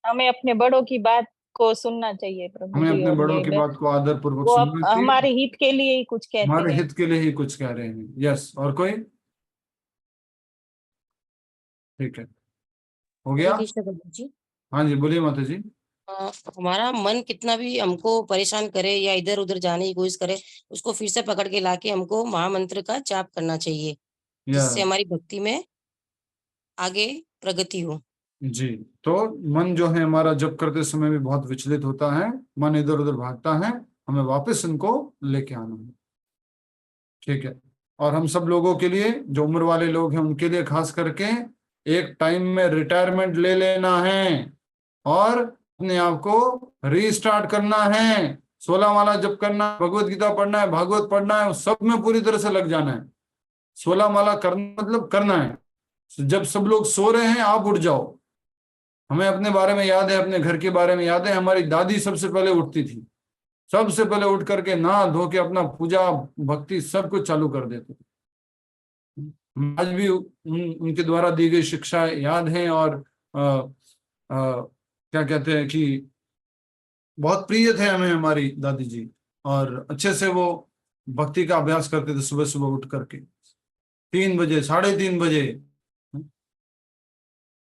हमें अपने बड़ों की बात को सुनना चाहिए प्रभु हमें जी, अपने और बड़ों ये की बात को आदर पूर्वक वो सुनना चाहिए। हमारे हित के लिए ही कुछ कहते हमारे हैं। हित के लिए ही कुछ कह रहे हैं। यस, और कोई? ठीक है, हो गया। कृष्ण प्रभु जी, हाँ जी, बोलिए माता जी। हमारा मन कितना भी हमको परेशान करे या इधर उधर जाने की कोशिश करे, उसको फिर से पकड़ के लाके हमको महामंत्र का जाप करना चाहिए, जिससे यस हमारी भक्ति में आगे प्रगति हो। जी, तो मन जो है हमारा जप करते समय भी बहुत विचलित होता है, मन इधर उधर भागता है, हमें वापस इनको लेके आना है। ठीक है, और हम सब लोगों के लिए, जो उम्र वाले लोग हैं उनके लिए खास करके, एक टाइम में रिटायरमेंट ले लेना है और अपने आप को रीस्टार्ट करना है। 16 माला जप करना, भगवत गीता पढ़ना है, भागवत पढ़ना है, उस सब में पूरी तरह से लग जाना है। 16 माला करना मतलब करना है। जब सब लोग सो रहे हैं, आप उठ जाओ। हमें अपने बारे में याद है, अपने घर के बारे में याद है, हमारी दादी सबसे पहले उठती थी, सबसे पहले उठ करके नहा धो के अपना पूजा भक्ति सब कुछ चालू कर देते थे। आज भी उनके द्वारा दी गई शिक्षा याद है, और क्या कहते हैं कि बहुत प्रिय थे हमें हमारी दादी जी, और अच्छे से वो भक्ति का अभ्यास करते थे सुबह सुबह उठ करके 3 बजे, 3:30 बजे।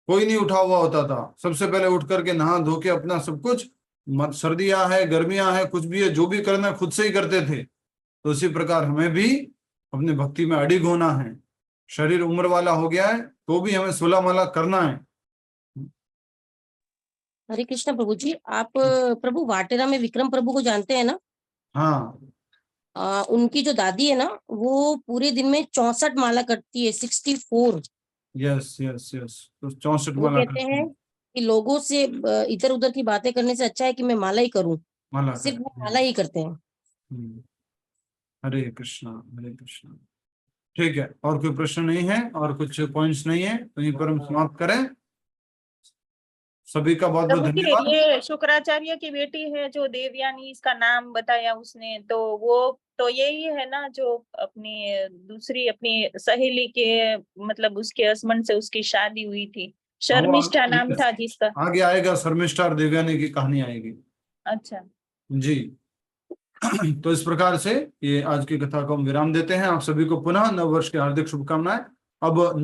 कोई नहीं उठा हुआ होता था, सबसे पहले उठ करके नहा धो के अपना सब कुछ, सर्दियां है गर्मियां है कुछ भी है, जो भी करना खुद से ही करते थे। तो उसी प्रकार हमें भी अपने भक्ति में अडिग होना है। शरीर उम्र वाला हो गया है तो भी हमें 16 माला करना है। हरे कृष्ण प्रभु जी, आप प्रभु वाटेरा में विक्रम प्रभु को जानते हैं ना? हाँ, उनकी जो दादी है ना, वो पूरे दिन में 64 माला करती है, 64। यस यस यस, तो 64 वो माला कहते हैं कि लोगों से इधर उधर की बातें करने से अच्छा है कि मैं माला ही करूं। माला सिर्फ वो माला ही करते हैं। हरे कृष्णा, हरे कृष्णा। ठीक है, और कोई प्रश्न नहीं है और कुछ पॉइंट्स नहीं है, तो यहीं पर हम समाप्त करें। सभी का बहुत बहुत प्रभु जी, धन्यवाद। ये शुक्राचार्य की बेटी है जो देवयानी, इसका नाम बताया उसने, तो वो तो यही है ना जो अपनी दूसरी अपनी सहेली के मतलब उसके हस्बैंड से उसकी शादी हुई थी, शर्मिष्ठा नाम था जिसका। आगे आएगा, शर्मिष्ठा और देवयानी की कहानी आएगी। अच्छा जी। तो इस प्रकार से ये आज की कथा को हम विराम देते हैं। आप सभी को पुनः नव वर्ष की हार्दिक शुभकामनाएं। अब